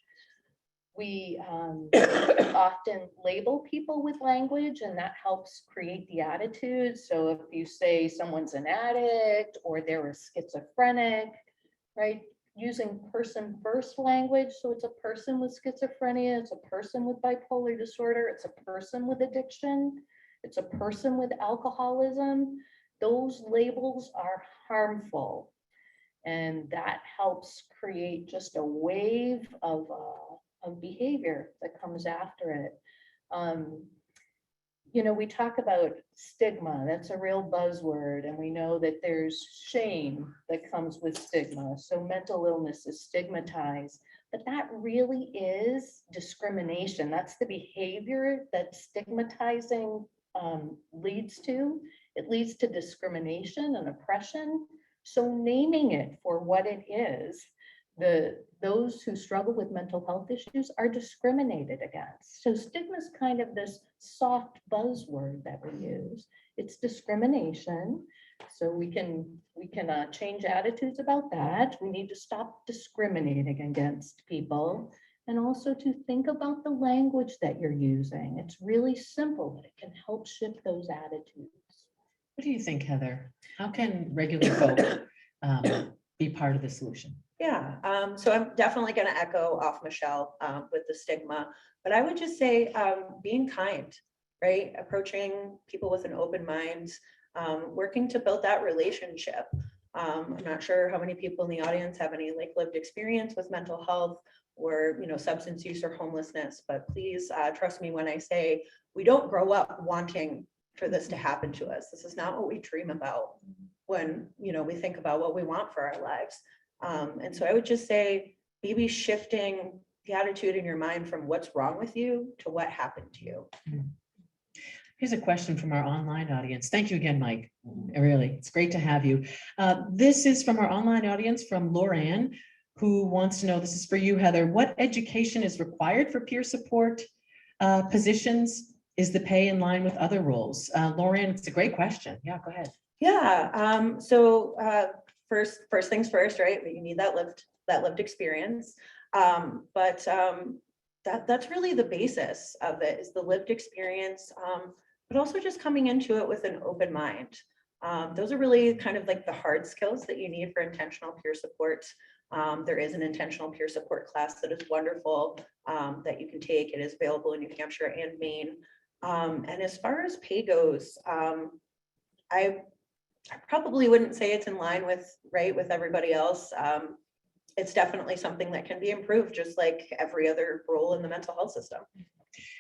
We often label people with language, and that helps create the attitude. So if you say someone's an addict or they're a schizophrenic, right? Using person first language. So it's a person with schizophrenia, it's a person with bipolar disorder, it's a person with addiction, it's a person with alcoholism. Those labels are harmful. And that helps create just a wave of behavior that comes after it. You know, we talk about stigma, that's a real buzzword, and we know that there's shame that comes with stigma. So mental illness is stigmatized, but that really is discrimination. That's the behavior that stigmatizing leads to. It leads to discrimination and oppression. So naming it for what it is, those who struggle with mental health issues are discriminated against. So stigma is kind of this soft buzzword that we use. It's discrimination. So we can change attitudes about that. We need to stop discriminating against people, and also to think about the language that you're using. It's really simple, but it can help shift those attitudes. What do you think, Heather? How can regular folk be part of the solution? Yeah, so I'm definitely going to echo off Michelle with the stigma, but I would just say being kind, right? Approaching people with an open mind, working to build that relationship. I'm not sure how many people in the audience have any lived experience with mental health, or, substance use or homelessness. But please trust me when I say we don't grow up wanting for this to happen to us. This is not what we dream about when, we think about what we want for our lives. And so I would just say maybe shifting the attitude in your mind from what's wrong with you to what happened to you. Here's a question from our online audience. Thank you again, Mike. Really, it's great to have you. This is from our online audience from Lauren, who wants to know, this is for you, Heather, what education is required for peer support positions? Is the pay in line with other roles? Lauren, it's a great question. Yeah, go ahead. Yeah, so first things first, right? You need that lived experience. But that's really the basis of it, is the lived experience, but also just coming into it with an open mind. Those are really kind of like the hard skills that you need for intentional peer support. There is an intentional peer support class that is wonderful, that you can take. It is available in New Hampshire and Maine. And as far as pay goes, I probably wouldn't say it's in line with everybody else. It's definitely something that can be improved, just like every other role in the mental health system.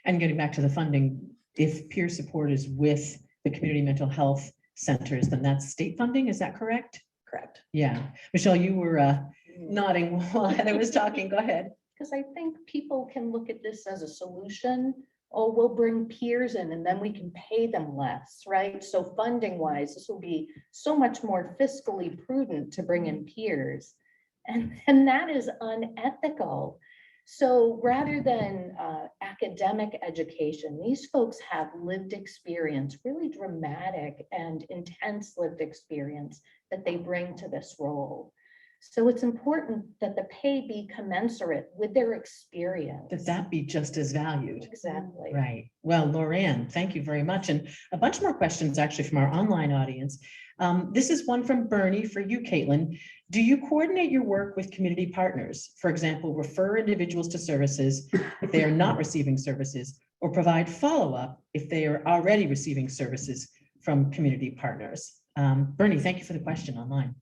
And getting back to the funding, if peer support is with the community mental health centers, then that's state funding, is that correct? Correct. Yeah. Michelle, you were nodding while Heather was talking. Go ahead. Because I think people can look at this as a solution. Oh, we'll bring peers in and then we can pay them less, right? So funding wise, this will be so much more fiscally prudent to bring in peers. And that is unethical. So rather than academic education, these folks have lived experience, really dramatic and intense lived experience that they bring to this role. So it's important that the pay be commensurate with their experience. That be just as valued. Exactly. Right. Well, Lauren, thank you very much. And a bunch more questions actually from our online audience. This is one from Bernie for you, Kaitlin. Do you coordinate your work with community partners? For example, refer individuals to services if they are not receiving services, or provide follow-up if they are already receiving services from community partners? Bernie, thank you for the question online.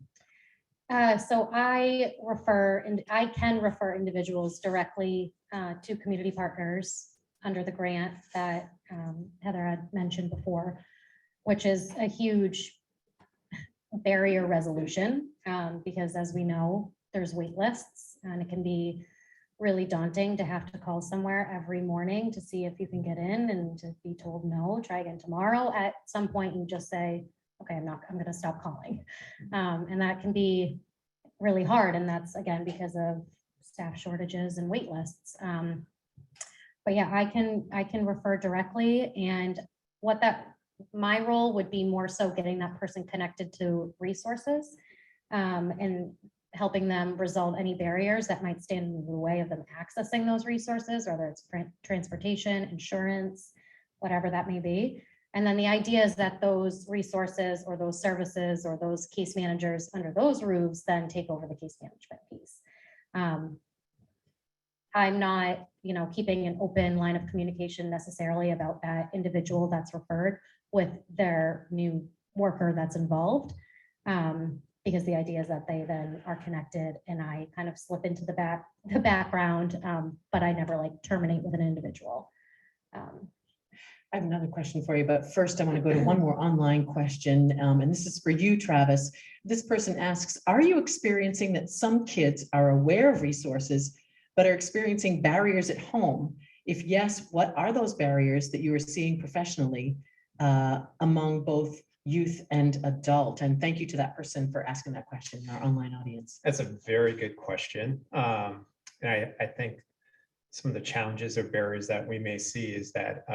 So I can refer individuals directly to community partners under the grant that Heather had mentioned before, which is a huge barrier resolution, because as we know, there's wait lists, and it can be really daunting to have to call somewhere every morning to see if you can get in, and to be told no, try again tomorrow. At some point you just say, okay, I'm going to stop calling. And that can be really hard. And that's again, because of staff shortages and wait lists. But yeah, I can refer directly, and my role would be more so getting that person connected to resources, and helping them resolve any barriers that might stand in the way of them accessing those resources, whether it's transportation, insurance, whatever that may be. And then the idea is that those resources or those services or those case managers under those roofs then take over the case management piece. I'm not, keeping an open line of communication necessarily about that individual that's referred with their new worker that's involved, because the idea is that they then are connected, and I kind of slip into the background, but I never terminate with an individual. I have another question for you, but first I want to go to one more online question, and this is for you, Travis. This person asks, are you experiencing that some kids are aware of resources, but are experiencing barriers at home? If yes, what are those barriers that you are seeing professionally among both youth and adult? And thank you to that person for asking that question in our online audience. That's a very good question. And I think some of the challenges or barriers that we may see is that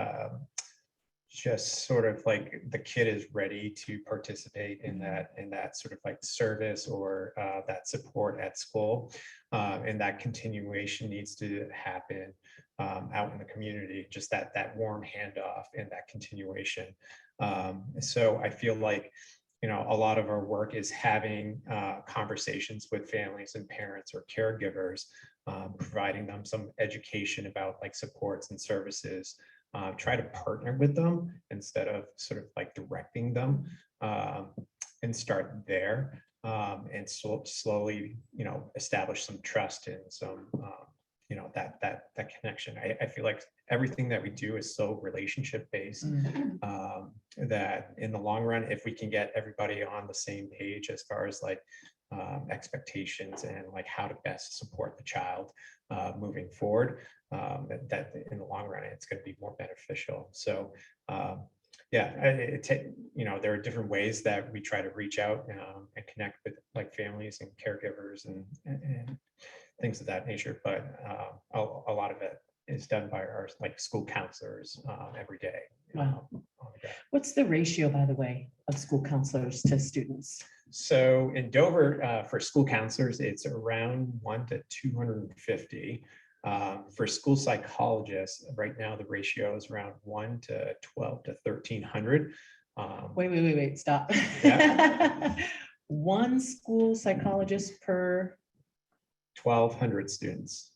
just sort of like the kid is ready to participate in that sort of like service or that support at school, and that continuation needs to happen out in the community, just that warm handoff and that continuation. So I feel like, a lot of our work is having conversations with families and parents or caregivers, providing them some education about supports and services. Try to partner with them instead of sort of directing them, and start there, and slowly, establish some trust and some that connection. I feel like everything that we do is so relationship based, that in the long run, if we can get everybody on the same page as far as like expectations and like how to best support the child moving forward, that in the long run, it's going to be more beneficial. So yeah, there are different ways that we try to reach out and connect with like families and caregivers and things of that nature. But a lot of it is done by our like school counselors every day. Wow. On the ground. What's the ratio, by the way, of school counselors to students? So in Dover, for school counselors, it's around 1 to 250. For school psychologists, right now the ratio is around 1 to 12 to 1,300. Wait, stop. Yeah. One school psychologist per 1,200 students.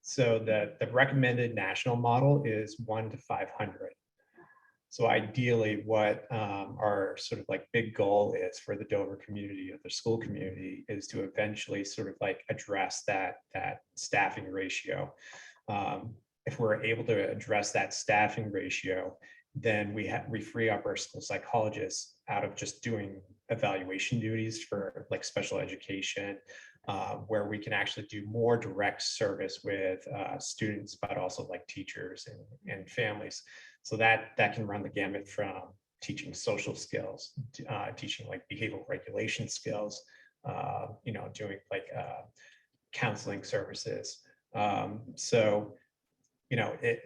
So the recommended national model is 1 to 500. So ideally, what our sort of like big goal is for the Dover community or the school community is to eventually sort of like address that staffing ratio. If we're able to address that staffing ratio, then we free up our school psychologists out of just doing evaluation duties for like special education, where we can actually do more direct service with students, but also like teachers and families. So that can run the gamut from teaching social skills, teaching like behavioral regulation skills, doing like counseling services. So the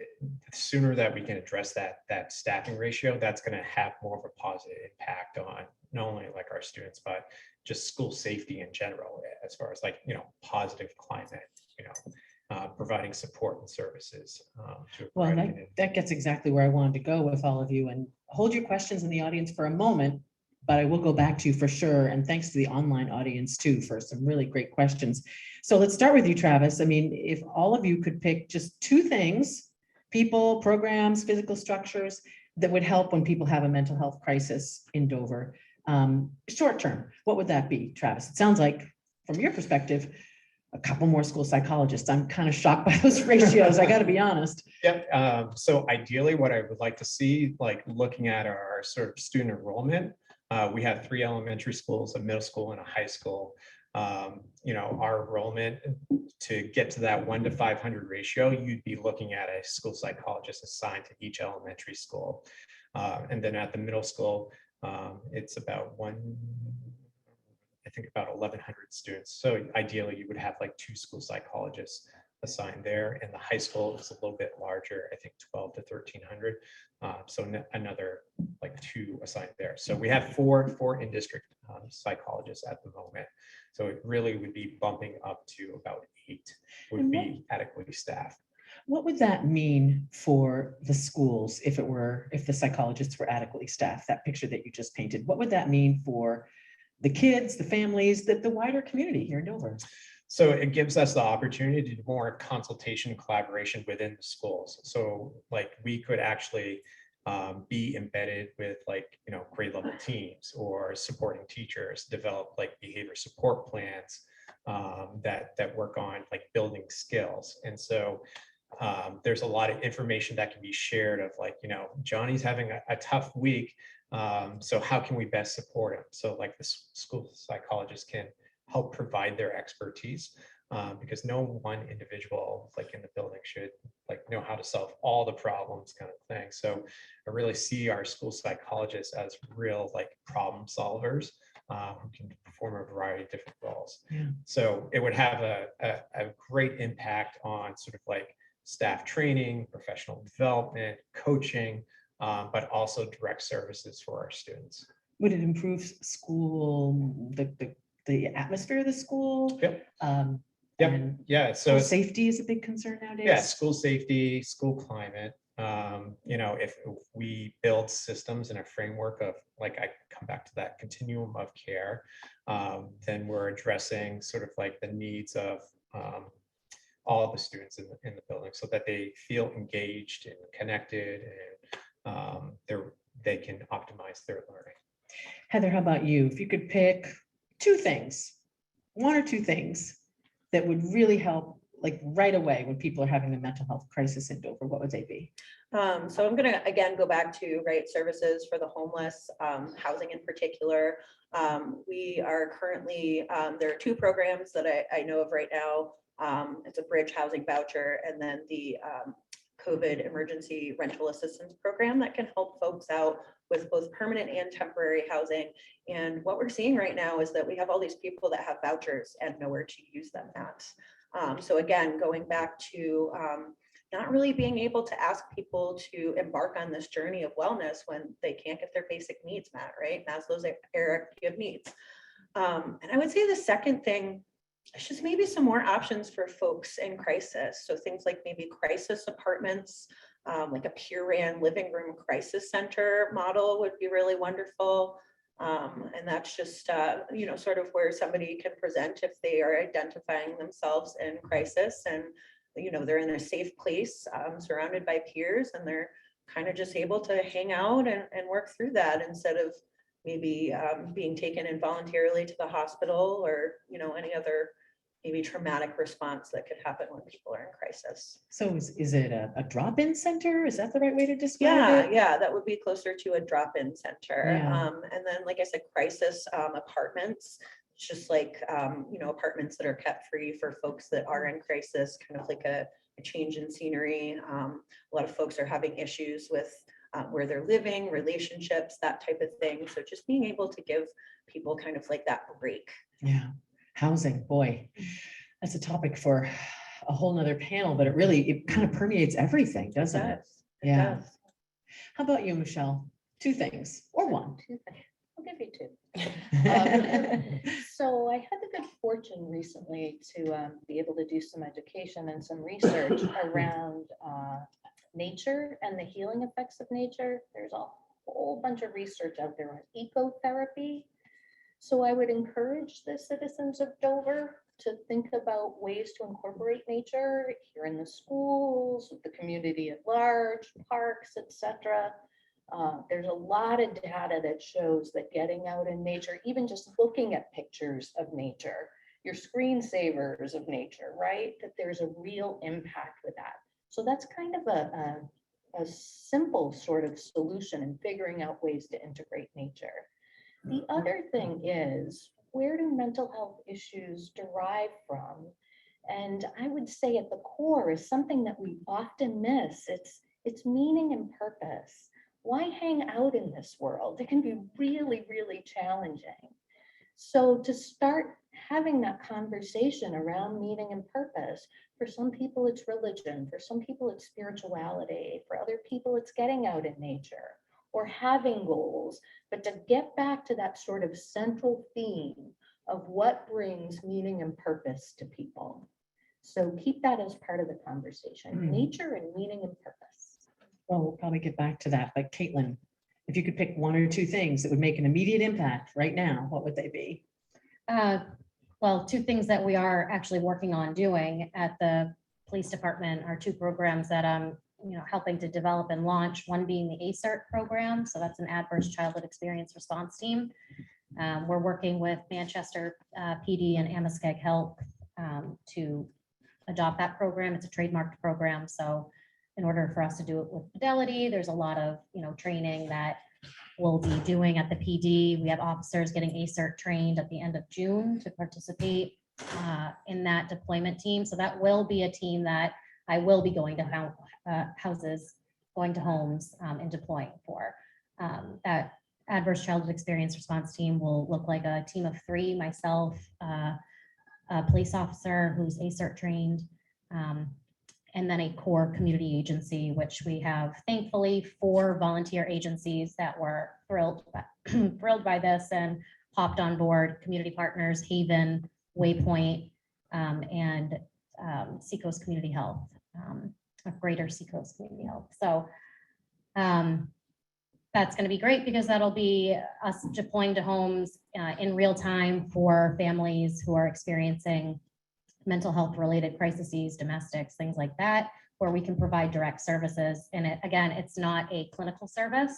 sooner that we can address that staffing ratio, that's going to have more of a positive impact on not only like our students, but just school safety in general, as far as like, positive climate, providing support and services. Well, that gets exactly where I wanted to go with all of you, and hold your questions in the audience for a moment, but I will go back to you for sure. And thanks to the online audience too, for some really great questions. So let's start with you, Travis. I mean, if all of you could pick just 2 things, people, programs, physical structures that would help when people have a mental health crisis in Dover, short term, what would that be, Travis? It sounds like from your perspective, a couple more school psychologists. I'm kind of shocked by those ratios. I got to be honest. Yep. So ideally, what I would like to see, like looking at our sort of student enrollment, we have 3 elementary schools, a middle school, and a high school. Our enrollment to get to that 1 to 500 ratio, you'd be looking at a school psychologist assigned to each elementary school, and then at the middle school, it's about 1,100 students. So ideally, you would have like 2 school psychologists assigned there, and the high school is a little bit larger, I think 12 to 1,300. So another like 2 assigned there. So we have four in-district psychologists at the moment. So it really would be bumping up to about 8 would be adequately staffed. What would that mean for the schools if the psychologists were adequately staffed, that picture that you just painted? What would that mean for the kids, the families, the wider community here in Dover? So it gives us the opportunity to do more consultation, collaboration within the schools. So like we could actually be embedded with like, grade level teams or supporting teachers, develop like behavior support plans that work on like building skills. And so there's a lot of information that can be shared of like, Johnny's having a tough week. So how can we best support him? So like the school psychologist can help provide their expertise, because no one individual like in the building should like know how to solve all the problems kind of thing. So I really see our school psychologists as real like problem solvers who can perform a variety of different roles. Yeah. So it would have a great impact on sort of like staff training, professional development, coaching, but also direct services for our students. Would it improve school, the atmosphere of the school? Yep. Yep. Yeah. So safety is a big concern nowadays. Yeah, school safety, school climate. If we build systems in a framework of like, I come back to that continuum of care, then we're addressing sort of like the needs of all of the students in the building, so that they feel engaged and connected, and they can optimize their learning. Heather, how about you? If you could pick 2 things, 1 or 2 things that would really help like right away when people are having a mental health crisis in Dover, what would they be? So I'm gonna, again, go back to, right, services for the homeless, housing in particular. We are currently, there are two programs that I know of right now. It's a bridge housing voucher and then the COVID emergency rental assistance program that can help folks out with both permanent and temporary housing. And what we're seeing right now is that we have all these people that have vouchers and nowhere to use them at. So again, going back to not really being able to ask people to embark on this journey of wellness when they can't get their basic needs met, right? Maslow's hierarchy of needs. And I would say the second thing, it's just maybe some more options for folks in crisis. So things like maybe crisis apartments, like a peer-ran living room crisis center model would be really wonderful. And that's just, you know, sort of where somebody can present if they are identifying themselves in crisis and, you know, they're in a safe place, surrounded by peers, and they're kind of just able to hang out and work through that instead of maybe being taken involuntarily to the hospital or, you know, any other maybe traumatic response that could happen when people are in crisis. So is it a drop-in center? Is that the right way to describe it? Yeah, that would be closer to a drop-in center. Yeah. And then, like I said, crisis apartments, it's just like, you know, apartments that are kept free for folks that are in crisis, kind of like a change in scenery. A lot of folks are having issues with where they're living, relationships, that type of thing. So just being able to give people kind of like that break. Yeah, housing, boy, that's a topic for a whole nother panel, but it kind of permeates everything, doesn't it? Yeah. does. How about you, Michelle? Two things or one? I'll give you two. So I had the good fortune recently to be able to do some education and some research around nature and the healing effects of nature. There's a whole bunch of research out there on ecotherapy. So I would encourage the citizens of Dover to think about ways to incorporate nature here in the schools, with the community at large, parks, etc. There's a lot of data that shows that getting out in nature, even just looking at pictures of nature, your screensavers of nature, right? That there's a real impact with that. So that's kind of a simple sort of solution in figuring out ways to integrate nature. The other thing is, where do mental health issues derive from? And I would say at the core is something that we often miss. It's meaning and purpose. Why hang out in this world? It can be really, really challenging. So to start having that conversation around meaning and purpose, for some people it's religion, for some people it's spirituality, for other people it's getting out in nature or having goals, but to get back to that sort of central theme of what brings meaning and purpose to people. So keep that as part of the conversation, nature and meaning and purpose. Well, we'll probably get back to that, but Kaitlin, if you could pick one or two things that would make an immediate impact right now, what would they be? Well, two things that we are actually working on doing at the police department are two programs that I'm helping to develop and launch, one being the ACERT program. So that's an adverse childhood experience response team. We're working with Manchester PD and Amoskeag Health to adopt that program. It's a trademarked program. So in order for us to do it with fidelity, there's a lot of training that we'll be doing at the PD. We have officers getting ACERT trained at the end of June to participate in that deployment team. So that will be a team that I will be going to houses, going to homes and deploying for. That adverse childhood experience response team will look like a team of 3, myself, a police officer who's ACERT trained, and then a core community agency, which we have thankfully 4 volunteer agencies that were thrilled by this and hopped on board: community partners, Haven, Waypoint, and Seacoast Community Health, Greater Seacoast Community Health. So that's going to be great because that'll be us deploying to homes in real time for families who are experiencing mental health related crises, domestics, things like that, where we can provide direct services. And again, it's not a clinical service.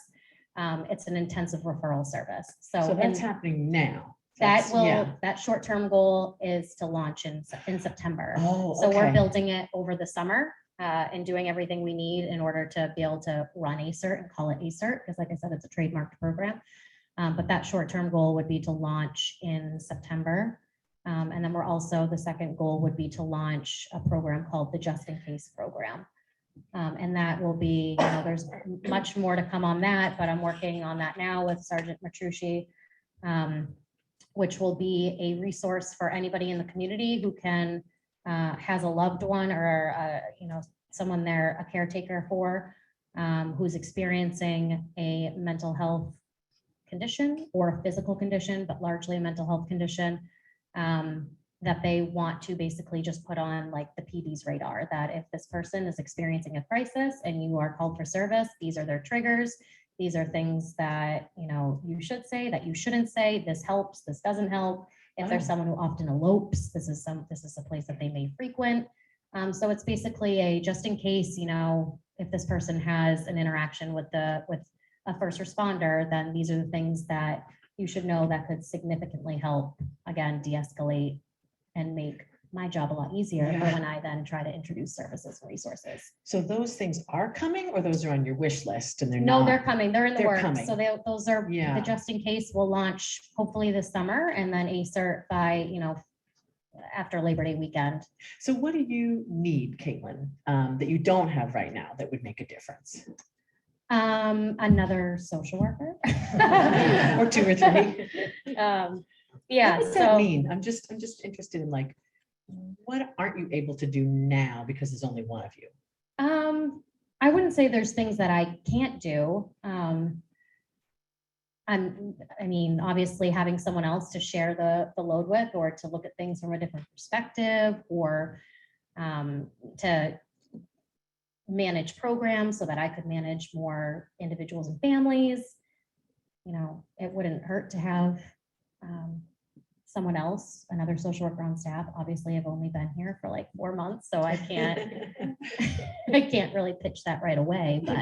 It's an intensive referral service. So that's happening now. That short-term goal is to launch in September. Oh, So we're okay. building it over the summer and doing everything we need in order to be able to run ACERT and call it ACERT, because like I said, it's a trademarked program. But that short-term goal would be to launch in September. And then the second goal would be to launch a program called the Just in Case program. And that will be, there's much more to come on that, but I'm working on that now with Sergeant Matrucci, which will be a resource for anybody in the community who has a loved one or, someone they're a caretaker for, who's experiencing a mental health condition or a physical condition, but largely a mental health condition, that they want to basically just put on like the PD's radar, that if this person is experiencing a crisis and you are called for service, these are their triggers. These are things that, you should say, that you shouldn't say. This helps, this doesn't help. If there's someone who often elopes, this is a place that they may frequent. So it's basically a just in case, if this person has an interaction with a first responder, then these are the things that you should know that could significantly help, again, de-escalate and make my job a lot easier for when I then try to introduce services and resources. So those things are coming, or those are on your wish list and they're No, not? they're coming. They're in the They're works. coming. So those are the just in case will launch hopefully this summer, and then ACERT by, after Labor Day weekend. So what do you need, Kaitlin, that you don't have right now that would make a difference? Another social worker. Or 2 or 3? Yeah. What does that mean? I'm just interested in like, what aren't you able to do now because there's only one of you? I wouldn't say there's things that I can't do. Obviously having someone else to share the load with, or to look at things from a different perspective, or to manage programs so that I could manage more individuals and families. It wouldn't hurt to have someone else, another social worker on staff. Obviously, I've only been here for like 4 months, so I can't really pitch that right away, but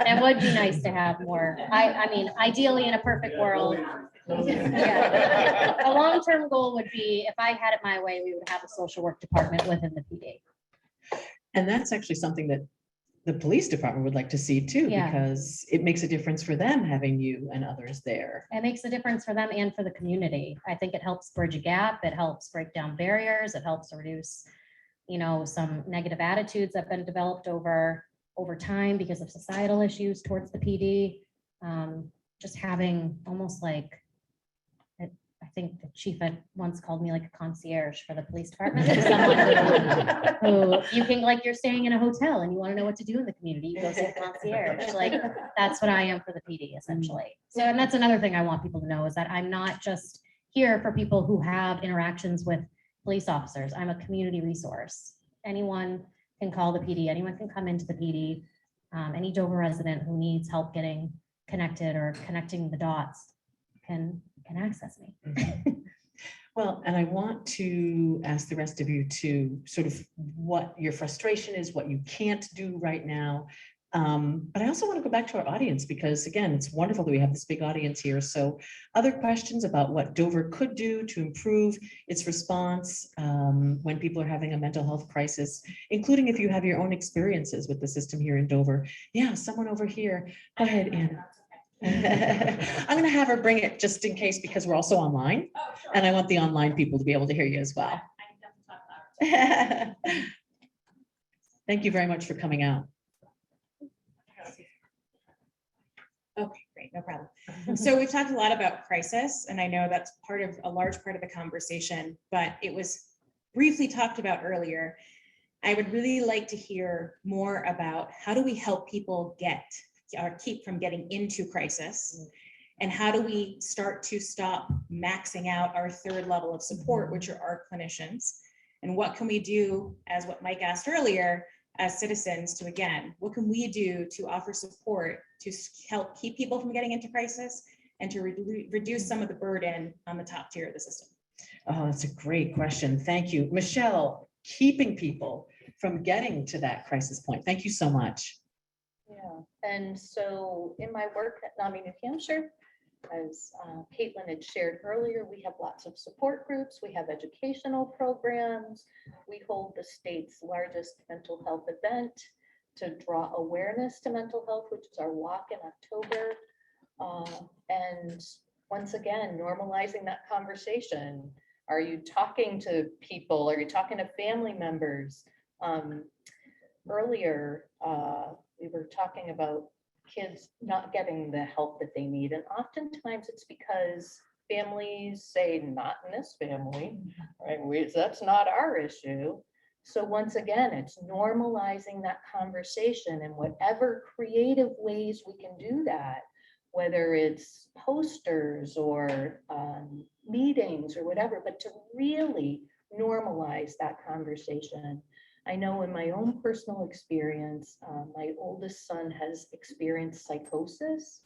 it would be nice to have more. Ideally in a perfect world, a long-term goal would be, if I had it my way, we would have a social work department within the PD. And that's actually something that the police department would like to see too, because it makes a difference for them having you and others there. It makes a difference for them and for the community. I think it helps bridge a gap. It helps break down barriers. It helps to reduce, some negative attitudes that have been developed over time because of societal issues towards the PD. Just having almost like, I think the chief had once called me like a concierge for the police department. Someone who you can, like, you're staying in a hotel and you want to know what to do in the community, you go see a concierge. Like, that's what I am for the PD essentially. So, and that's another thing I want people to know, is that I'm not just here for people who have interactions with police officers. I'm a community resource. Anyone can call the PD, anyone can come into the PD. Any Dover resident who needs help getting connected or connecting the dots can access me. Well, and I want to ask the rest of you to sort of what your frustration is, what you can't do right now. But I also want to go back to our audience, because again, it's wonderful that we have this big audience here. So other questions about what Dover could do to improve its response when people are having a mental health crisis, including if you have your own experiences with the system here in Dover. Yeah, someone over here. Go ahead, Ann. I'm going to have her bring it just in case, because we're also online, and I want the online people to be able to hear you as well. Thank you very much for coming out. Okay, great, no problem. So we've talked a lot about crisis, and I know that's a large part of the conversation, but it was briefly talked about earlier. I would really like to hear more about how do we help people keep from getting into crisis, and how do we start to stop maxing out our third level of support, which are our clinicians, and what can we do, as what Mike asked earlier, as citizens, to again, what can we do to offer support to help keep people from getting into crisis and to reduce some of the burden on the top tier of the system? Oh, that's a great question. Thank you, Michelle. Keeping people from getting to that crisis point. Thank you so much. Yeah, and so in my work at NAMI, New Hampshire, as Kaitlin had shared earlier, we have lots of support groups, we have educational programs, we hold the state's largest mental health event to draw awareness to mental health, which is our walk in October. And once again, normalizing that conversation. Are you talking to people? Are you talking to family members? Earlier, we were talking about kids not getting the help that they need. And oftentimes it's because families say, not in this family, right? That's not our issue. So once again, it's normalizing that conversation in whatever creative ways we can do that, whether it's posters or meetings or whatever, but to really normalize that conversation. I know in my own personal experience, my oldest son has experienced psychosis,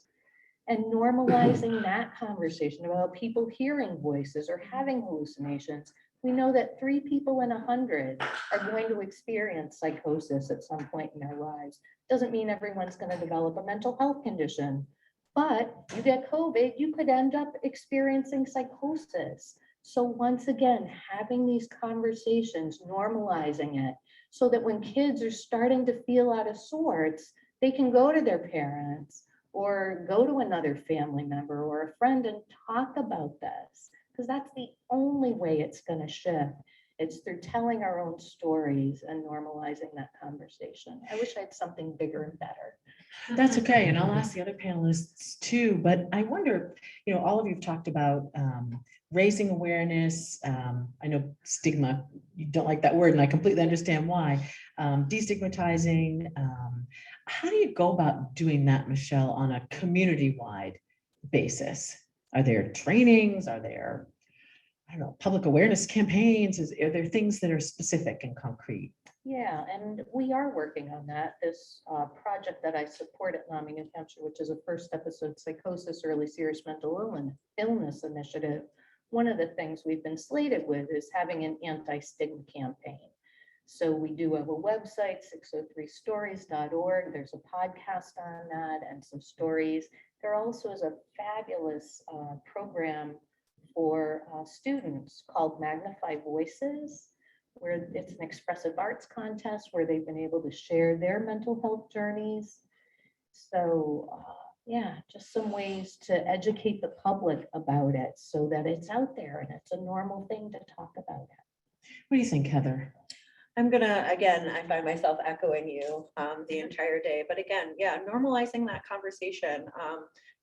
and normalizing that conversation about people hearing voices or having hallucinations. We know that 3 people in 100 are going to experience psychosis at some point in their lives. Doesn't mean everyone's going to develop a mental health condition, but you get COVID, you could end up experiencing psychosis. So once again, having these conversations, normalizing it, so that when kids are starting to feel out of sorts, they can go to their parents or go to another family member or a friend and talk about this, because that's the only way it's going to shift. It's through telling our own stories and normalizing that conversation. I wish I had something bigger and better. That's okay, and I'll ask the other panelists too, but I wonder, all of you have talked about raising awareness. I know stigma, you don't like that word, and I completely understand why. Destigmatizing. How do you go about doing that, Michelle, on a community-wide basis? Are there trainings? Are there, I don't know, public awareness campaigns? Are there things that are specific and concrete? Yeah, and we are working on that. This project that I support at NAMI New Hampshire, which is a first episode psychosis, early serious mental illness initiative. One of the things we've been slated with is having an anti-stigma campaign. So we do have a website, 603stories.org. There's a podcast on that and some stories. There also is a fabulous program for students called Magnify Voices, where it's an expressive arts contest where they've been able to share their mental health journeys. So yeah, just some ways to educate the public about it so that it's out there and it's a normal thing to talk about it. What do you think, Heather? I'm gonna, again, I find myself echoing you the entire day, but again, yeah, normalizing that conversation. I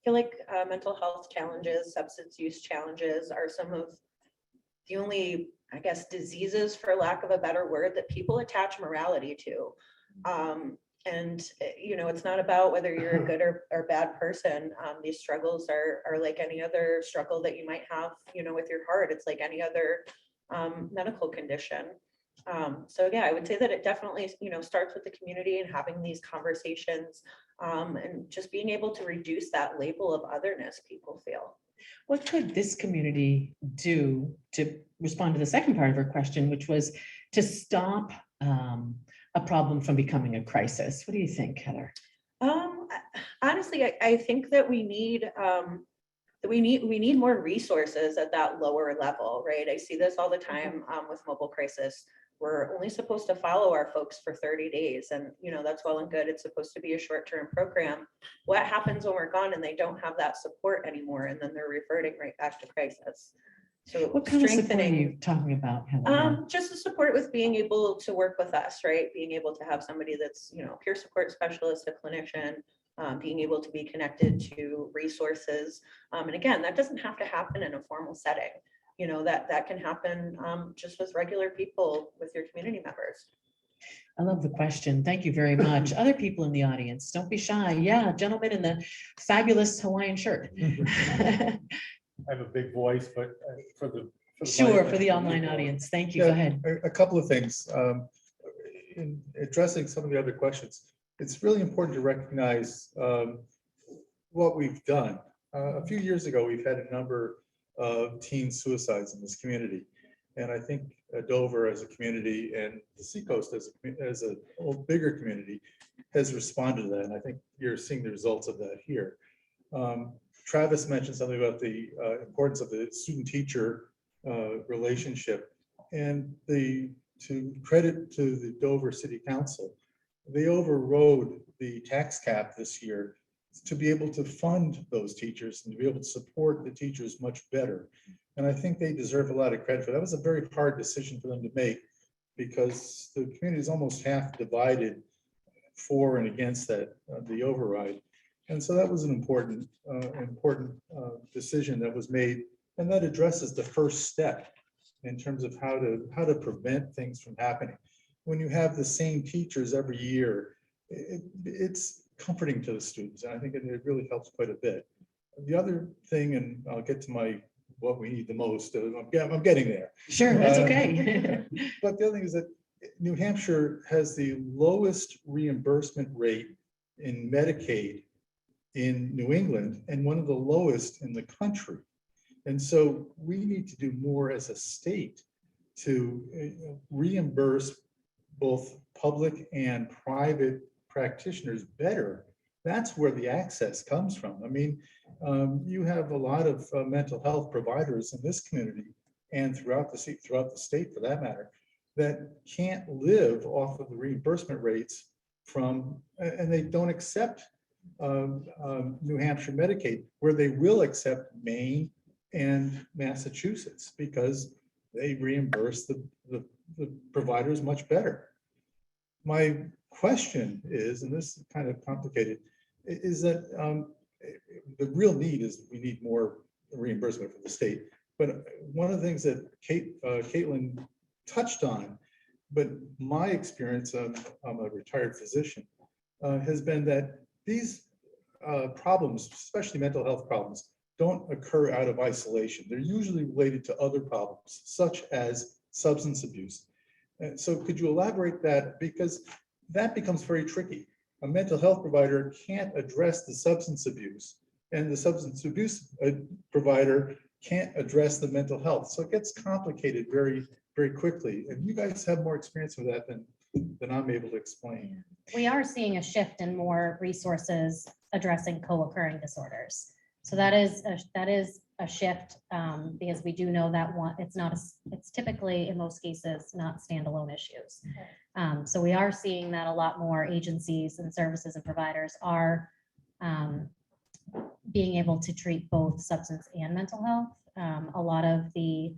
feel like mental health challenges, substance use challenges are some of the only, I guess, diseases, for lack of a better word, that people attach morality to. And it's not about whether you're a good or bad person. These struggles are like any other struggle that you might have, with your heart. It's like any other medical condition. So yeah, I would say that it definitely, starts with the community and having these conversations and just being able to reduce that label of otherness people feel. What could this community do to respond to the second part of her question, which was to stop a problem from becoming a crisis? What do you think, Heather? Honestly, I think that we need more resources at that lower level, right? I see this all the time with mobile crisis. We're only supposed to follow our folks for 30 days. And, that's well and good. It's supposed to be a short-term program. What happens when we're gone and they don't have that support anymore? And then they're reverting right back to crisis. So what kind of support are you talking about, Heather? Just the support with being able to work with us, right? Being able to have somebody that's, peer support specialist, a clinician, being able to be connected to resources. And again, that doesn't have to happen in a formal setting. That can happen just with regular people, with your community members. I love the question. Thank you very much. Other people in the audience, don't be shy. Yeah, gentleman in the fabulous Hawaiian shirt. I have a big voice, but for the online audience. Thank you. Go ahead. A couple of things. In addressing some of the other questions, it's really important to recognize what we've done. A few years ago, we've had a number of teen suicides in this community. And I think Dover as a community and the Seacoast as a bigger community has responded to that. And I think you're seeing the results of that here. Travis mentioned something about the importance of the student-teacher relationship, and to credit to the Dover City Council, they overrode the tax cap this year to be able to fund those teachers and to be able to support the teachers much better. And I think they deserve a lot of credit for that. That was a very hard decision for them to make, because the community is almost half divided for and against that, the override. And so that was an important decision that was made, and that addresses the first step in terms of how to prevent things from happening. When you have the same teachers every year, it's comforting to the students, and I think it really helps quite a bit. The other thing, and I'll get to what we need the most, I'm getting there. Sure, that's okay. But the other thing is that New Hampshire has the lowest reimbursement rate in Medicaid in New England, and one of the lowest in the country. And so we need to do more as a state to reimburse both public and private practitioners better. That's where the access comes from. I mean, you have a lot of mental health providers in this community and throughout the state for that matter, that can't live off of the reimbursement rates and they don't accept New Hampshire Medicaid, where they will accept Maine and Massachusetts because they reimburse the providers much better. My question is, and this is kind of complicated, is that the real need is we need more reimbursement from the state. But one of the things that Kaitlin touched on, but my experience, I'm a retired physician, has been that these problems, especially mental health problems, don't occur out of isolation. They're usually related to other problems, such as substance abuse. And so could you elaborate that? Because that becomes very tricky. A mental health provider can't address the substance abuse, and the substance abuse provider can't address the mental health. So it gets complicated very, very quickly. And you guys have more experience with that than I'm able to explain. We are seeing a shift in more resources addressing co-occurring disorders. So that is a shift because we do know that it's typically in most cases not standalone issues. So we are seeing that a lot more agencies and services and providers are being able to treat both substance and mental health. A lot of the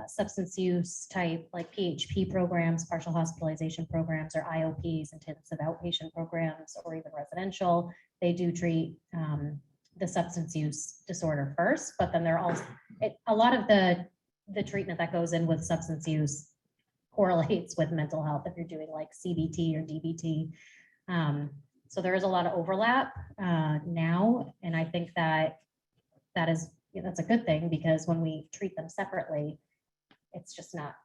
substance use type like PHP programs, partial hospitalization programs, or IOPs, intensive outpatient programs, or even residential, they do treat the substance use disorder first, but then they're also, a lot of the treatment that goes in with substance use correlates with mental health if you're doing like CBT or DBT. So there is a lot of overlap now, and I think that's a good thing, because when we treat them separately, it's just not,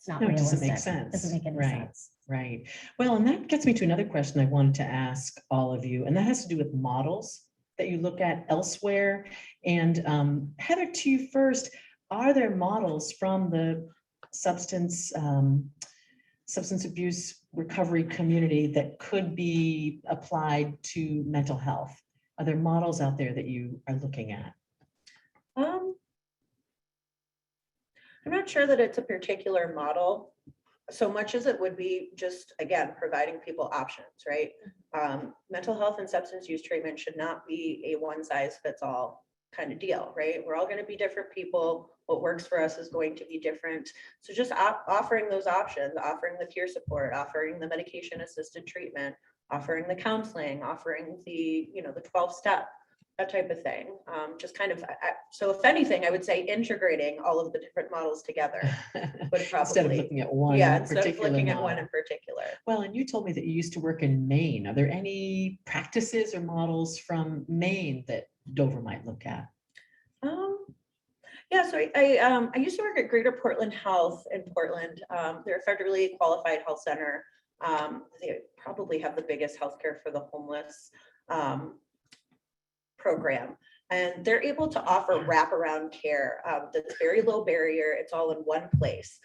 No, it doesn't realistic. make sense. It doesn't make any Right. sense. Right. Well, and that gets me to another question I wanted to ask all of you, and that has to do with models that you look at elsewhere. And Heather, to you first, are there models from the substance abuse recovery community that could be applied to mental health? Are there models out there that you are looking at? I'm not sure that it's a particular model so much as it would be just, again, providing people options, right? Mental health and substance use treatment should not be a one size fits all kind of deal, right? We're all going to be different people. What works for us is going to be different. So just offering those options, offering the peer support, offering the medication assisted treatment, offering the counseling, offering the 12-step, that type of thing. Just kind of, so if anything, I would say integrating all of the different models together would probably. Instead of looking at one. Yeah, instead of particular looking at model. one in particular. Well, and you told me that you used to work in Maine. Are there any practices or models from Maine that Dover might look at? Yeah, so I used to work at Greater Portland Health in Portland. They're a federally qualified health center. They probably have the biggest healthcare for the homeless program. And they're able to offer wraparound care that's very low barrier. It's all in one place.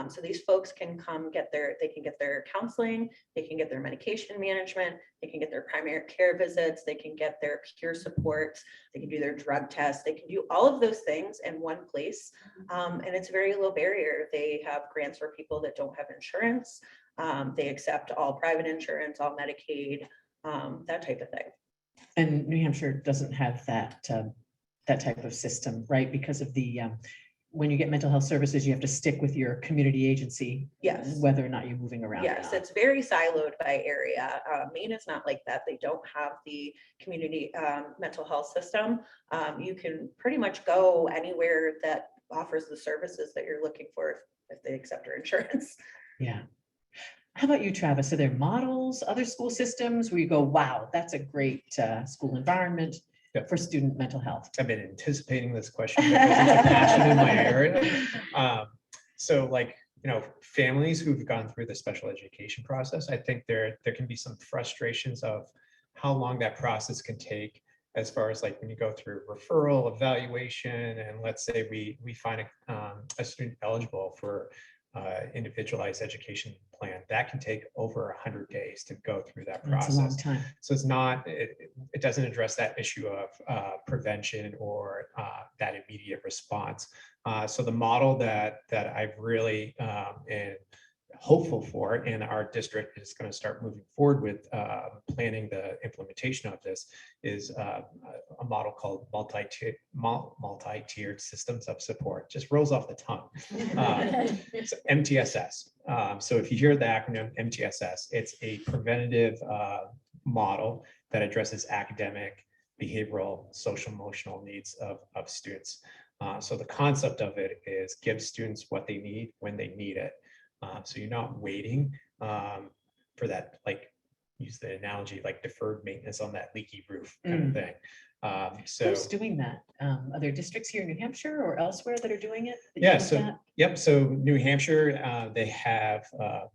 So these folks can come they can get their counseling, they can get their medication management, they can get their primary care visits, they can get their peer support, they can do their drug tests, they can do all of those things in one place. And it's very low barrier. They have grants for people that don't have insurance. They accept all private insurance, all Medicaid, that type of thing. And New Hampshire doesn't have that, that type of system, right? Because of the, when you get mental health services, you have to stick with your community agency. Yes. Whether or not you're moving around. or Yes, not. it's very siloed by area. Maine is not like that. They don't have the community mental health system. You can pretty much go anywhere that offers the services that you're looking for if they accept your insurance. Yeah. How about you, Travis? Are there models, other school systems where you go, wow, that's a great school environment Yeah. for student mental health? I've been anticipating this question because it's a passion in my area. So like, you know, families who've gone through the special education process, I think there can be some frustrations of how long that process can take, as far as like when you go through referral, evaluation, and let's say we find a student eligible for individualized education plan, that can take over 100 days to go through that That's a long process. time. So it's not, it doesn't address that issue of prevention or that immediate response. So the model that I've really am hopeful for in our district is going to start moving forward with planning the implementation of this is a model called multi-tiered systems of support. Just rolls off the tongue. It's MTSS. So if you hear the acronym MTSS, it's a preventative model that addresses academic, behavioral, social, emotional needs of students. So the concept of it is give students what they need when they need it. So you're not waiting for that, like use the analogy, like deferred maintenance on that leaky roof kind of thing. So Who's doing that? Are there districts here in New Hampshire or elsewhere that are doing it? that you yeah, looked so at? yep. So New Hampshire, they have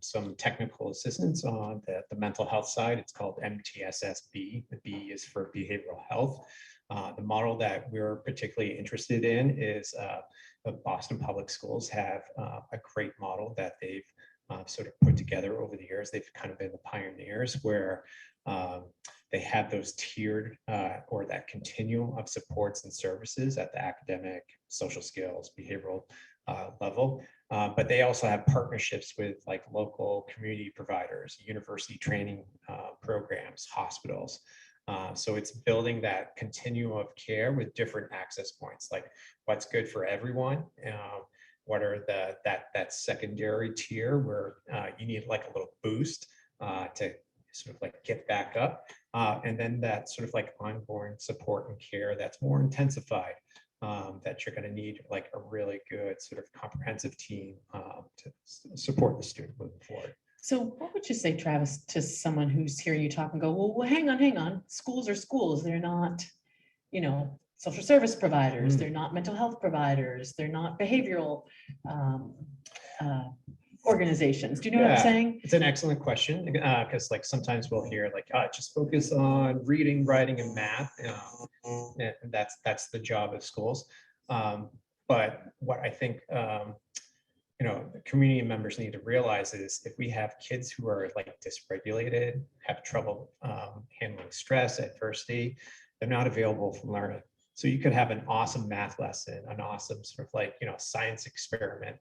some technical assistance on the mental health side. It's called MTSSB. The B is for behavioral health. The model that we're particularly interested in is the Boston Public Schools have a great model that they've sort of put together over the years. They've kind of been the pioneers where they have those tiered or that continuum of supports and services at the academic, social skills, behavioral level. But they also have partnerships with like local community providers, university training programs, hospitals. So it's building that continuum of care with different access points, like what's good for everyone. What are that secondary tier where you need like a little boost to sort of like get back up. And then that sort of like ongoing support and care that's more intensified, that you're going to need like a really good sort of comprehensive team to support the student moving forward. So what would you say, Travis, to someone who's hearing you talk and go, well, hang on. Schools are schools. They're not, you know, social service providers. They're not mental health providers. They're not behavioral organizations. Do you know what I'm Yeah. saying? It's an excellent question because like sometimes we'll hear like, just focus on reading, writing, and math. And that's the job of schools. But what I think you know, the community members need to realize is if we have kids who are like dysregulated, have trouble handling stress, adversity, they're not available for learning. So you could have an awesome math lesson, an awesome sort of like, you know, science experiment.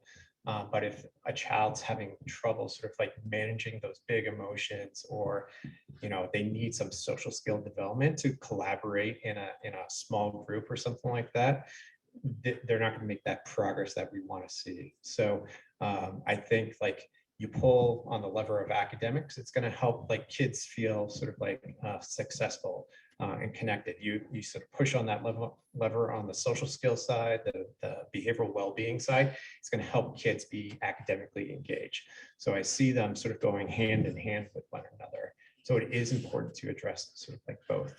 But if a child's having trouble sort of like managing those big emotions, or, you know, they need some social skill development to collaborate in a small group or something like that, they're not going to make that progress that we want to see. So I think like you pull on the lever of academics, it's going to help like kids feel sort of like successful and connected. You sort of push on that lever on the social skills side, the behavioral well-being side. It's going to help kids be academically engaged. So I see them sort of going hand in hand with one another. So it is important to address sort of like both.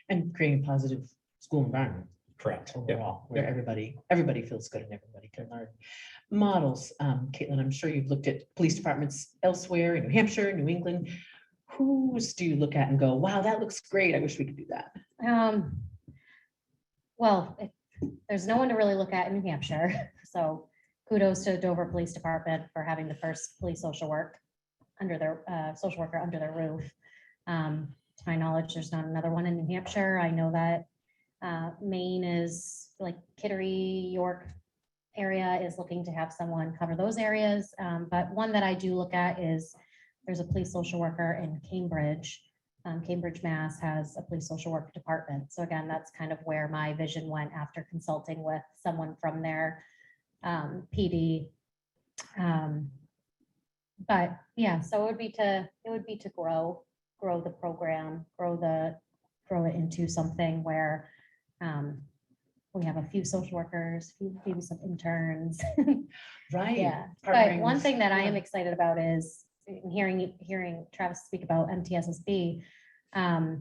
And creating a positive school environment. Correct. Overall, where everybody feels good and everybody can learn. Models, Kaitlin, I'm sure you've looked at police departments elsewhere in New Hampshire, New England. Whose do you look at and go, wow, that looks great. I wish we could do that. well, there's no one to really look at in New Hampshire. So kudos to Dover Police Department for having the first police social worker under their roof. To my knowledge, there's not another one in New Hampshire. I know that Maine is like Kittery, York area is looking to have someone cover those areas. But one that I do look at is there's a police social worker in Cambridge. Cambridge, Mass has a police social work department. So again, that's kind of where my vision went after consulting with someone from their PD. But yeah, so it would be to grow the program, grow it into something where we have a few social workers, maybe some interns. Right. Yeah, but Partnering one with- thing that I am yeah. excited about is hearing Travis speak about MTSSB or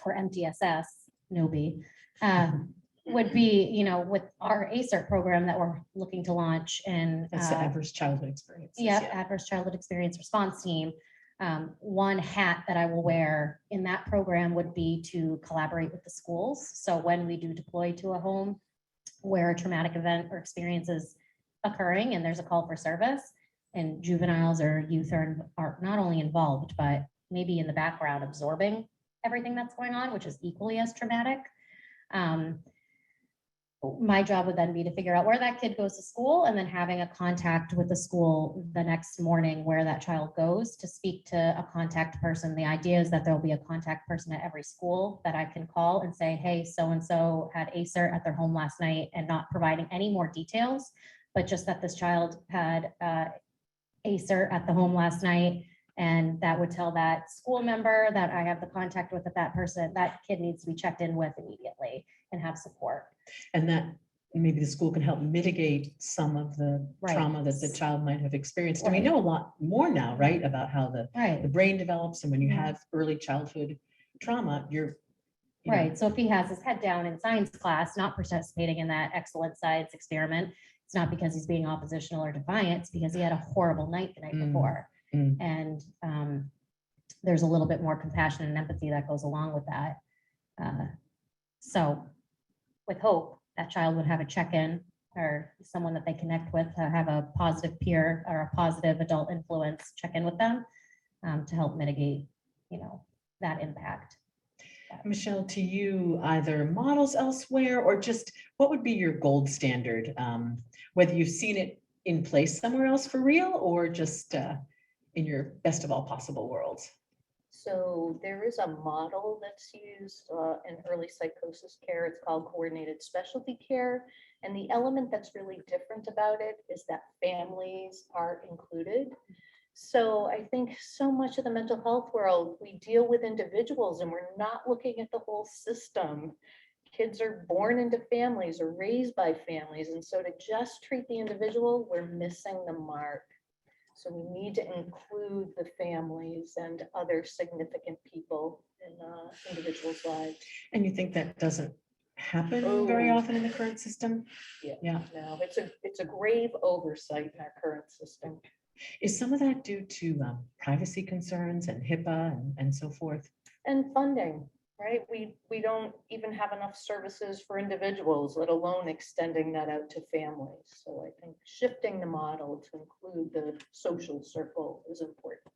MTSS, NOBI, would be, you know, with our ACERT program that we're looking to launch in. That's the adverse childhood experience. Yeah, adverse childhood experience response team. One hat that I will wear in that program would be to collaborate with the schools. So when we do deploy to a home where a traumatic event or experience is occurring and there's a call for service, and juveniles or youth are not only involved, but maybe in the background absorbing everything that's going on, which is equally as traumatic. My job would then be to figure out where that kid goes to school and then having a contact with the school the next morning where that child goes to speak to a contact person. The idea is that there'll be a contact person at every school that I can call and say, hey, so-and-so had ACERT at their home last night, and not providing any more details, but just that this child had ACERT at the home last night. And that would tell that school member that I have the contact with that person, that kid needs to be checked in with immediately and have support. And that maybe the school can help mitigate some of the Right. trauma that the child might have experienced. And we Right. know a lot more now, right, about how the Right. brain develops, and when you Mhm. have early childhood trauma, you're you know, Right. So if he has his head down in science class, not participating in that excellent science experiment, it's not because he's being oppositional or defiant, it's because he had a horrible night the night Mm, before. mm. And there's a little bit more compassion and empathy that goes along with that. So with hope, that child would have a check-in or someone that they connect with, have a positive peer or a positive adult influence check in with them to help mitigate, you know, that impact. Michelle, to you, either models elsewhere or just what would be your gold standard? Whether you've seen it in place somewhere else for real or just in your best of all possible worlds. So there is a model that's used in early psychosis care. It's called coordinated specialty care. And the element that's really different about it is that families are included. So I think so much of the mental health world, we deal with individuals and we're not looking at the whole system. Kids are born into families or raised by families. And so to just treat the individual, we're missing the mark. So we need to include the families and other significant people in individuals' lives. And you think that doesn't happen very Oh. often in the current system? Yeah. No, it's a grave oversight in our current system. Is some of that due to privacy concerns and HIPAA and so forth? And funding, right? We don't even have enough services for individuals, let alone extending that out to families. So I think shifting the model to include the social circle is important.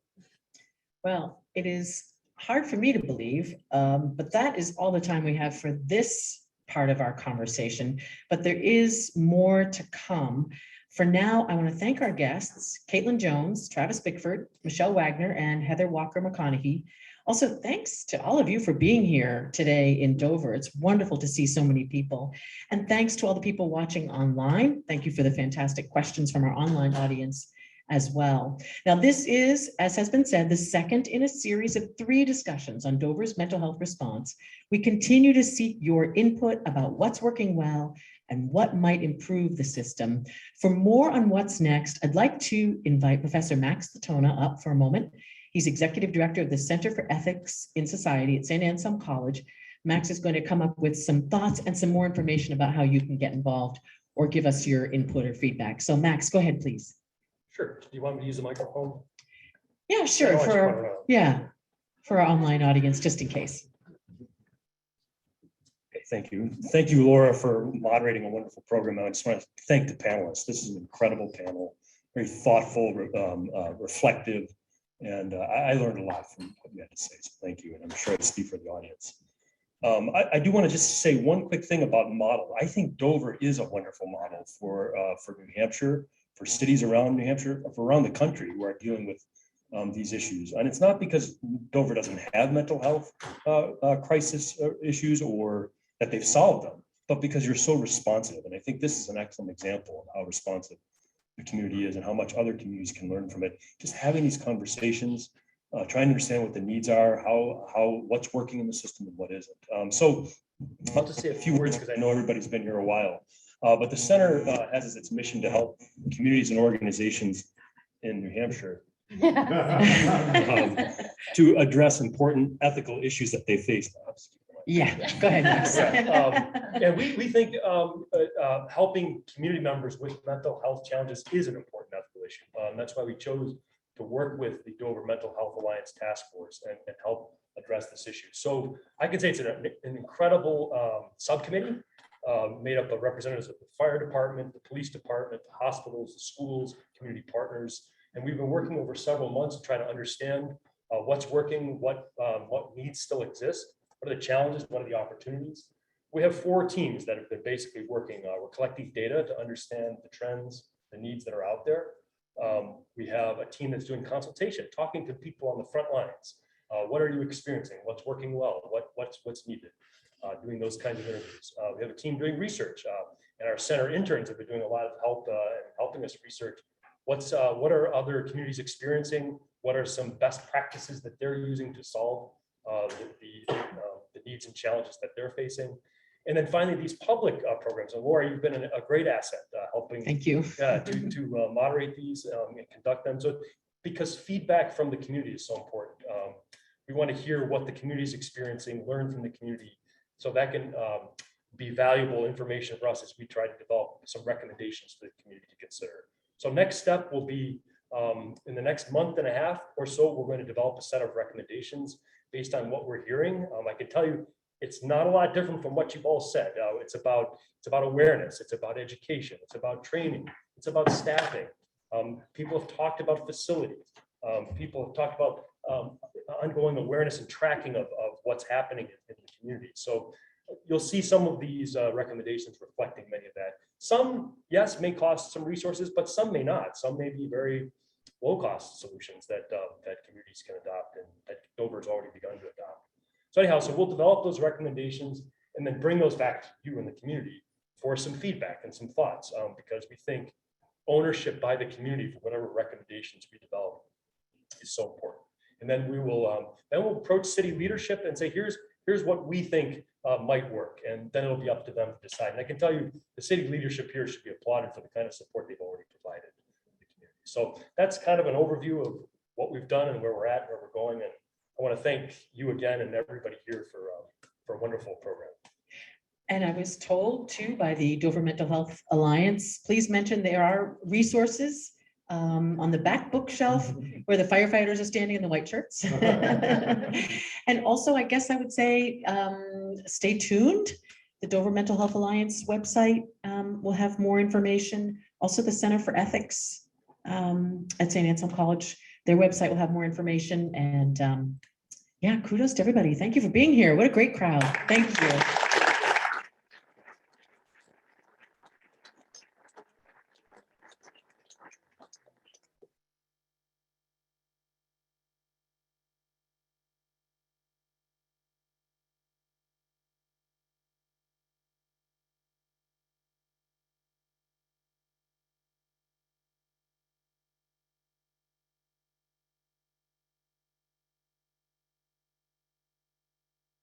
Well, it is hard for me to believe, but that is all the time we have for this part of our conversation. But there is more to come. For now, I want to thank our guests, Kaitlin Jones, Travis Bickford, Michelle Wagner, and Heather Walker-McConihe. Also, thanks to all of you for being here today in Dover. It's wonderful to see so many people. And thanks to all the people watching online. Thank you for the fantastic questions from our online audience as well. Now, this is, as has been said, the second in a series of 3 discussions on Dover's mental health response. We continue to seek your input about what's working well and what might improve the system. For more on what's next, I'd like to invite Professor Max Latona up for a moment. He's Executive Director of the Center for Ethics in Society at St. Anselm College. Max is going to come up with some thoughts and some more information about how you can get involved or give us your input or feedback. So Max, go ahead, please. Sure. Do you want me to use the microphone? Yeah, sure. Otherwise, For put it on. for our online audience, just in case. Okay, Thank you. Thank you, Laura, for moderating a wonderful program. I just want to thank the panelists. This is an incredible panel, very thoughtful, reflective, and I learned a lot from what you had to say. So thank you, and I'm sure I speak for the audience. I do want to just say one quick thing about model. I think Dover is a wonderful model for New Hampshire, for cities around New Hampshire, for around the country who are dealing with these issues. And it's not because Dover doesn't have mental health crisis issues or that they've solved them, but because you're so responsive. And I think this is an excellent example of how responsive the community is and how much other communities can learn from it. Just having these conversations, trying to understand what the needs are, what's working in the system and what isn't. So I'll just say a few words because I know everybody's been here a while. But the center has as its mission to help communities and organizations in New Hampshire to address important ethical issues that they face. Yeah, go ahead. Max. And we think helping community members with mental health challenges is an important ethical issue. That's why we chose to work with the Dover Mental Health Alliance Task Force and help address this issue. So I can say it's an incredible subcommittee made up of representatives of the fire department, the police department, the hospitals, the schools, community partners. And we've been working over several months to try to understand what's working, what needs still exist, what are the challenges, what are the opportunities. We have 4 teams that have been basically working. We're collecting data to understand the trends, the needs that are out there. We have a team that's doing consultation, talking to people on the front lines. What are you experiencing? What's working well? What's needed? Doing those kinds of interviews. We have a team doing research, and our center interns have been doing a lot of help and helping us research what are other communities experiencing? What are some best practices that they're using to solve the needs and challenges that they're facing? And then finally, these public programs. And Laura, you've been a great asset helping. Thank you. To moderate these and conduct them. So because feedback from the community is so important. We want to hear what the community is experiencing, learn from the community, so that can be valuable information for us as we try to develop some recommendations for the community to consider. So next step will be in the next month and a half or so, we're going to develop a set of recommendations based on what we're hearing. I can tell you, it's not a lot different from what you've all said. It's about awareness, it's about education, it's about training, it's about staffing. People have talked about facilities. People have talked about ongoing awareness and tracking of what's happening in the community. So you'll see some of these recommendations reflecting many of that. Some, yes, may cost some resources, but some may not. Some may be very low-cost solutions that communities can adopt and that Dover has already begun to adopt. So anyhow, so we'll develop those recommendations and then bring those back to you in the community for some feedback and some thoughts, because we think ownership by the community for whatever recommendations we develop is so important. And then we'll approach city leadership and say, here's what we think might work, and then it'll be up to them to decide. And I can tell you, the city leadership here should be applauded for the kind of support they've already provided the community. So that's kind of an overview of what we've done and where we're at, and where we're going. And I want to thank you again and everybody here for a wonderful program. And I was told too by the Dover Mental Health Alliance, please mention there are resources on the back bookshelf where the firefighters are standing in the white shirts. And also, I guess I would say, stay tuned. The Dover Mental Health Alliance website will have more information. Also, the Center for Ethics at St. Anselm College, their website will have more information. And yeah, kudos to everybody. Thank you for being here. What a great crowd. Thank you.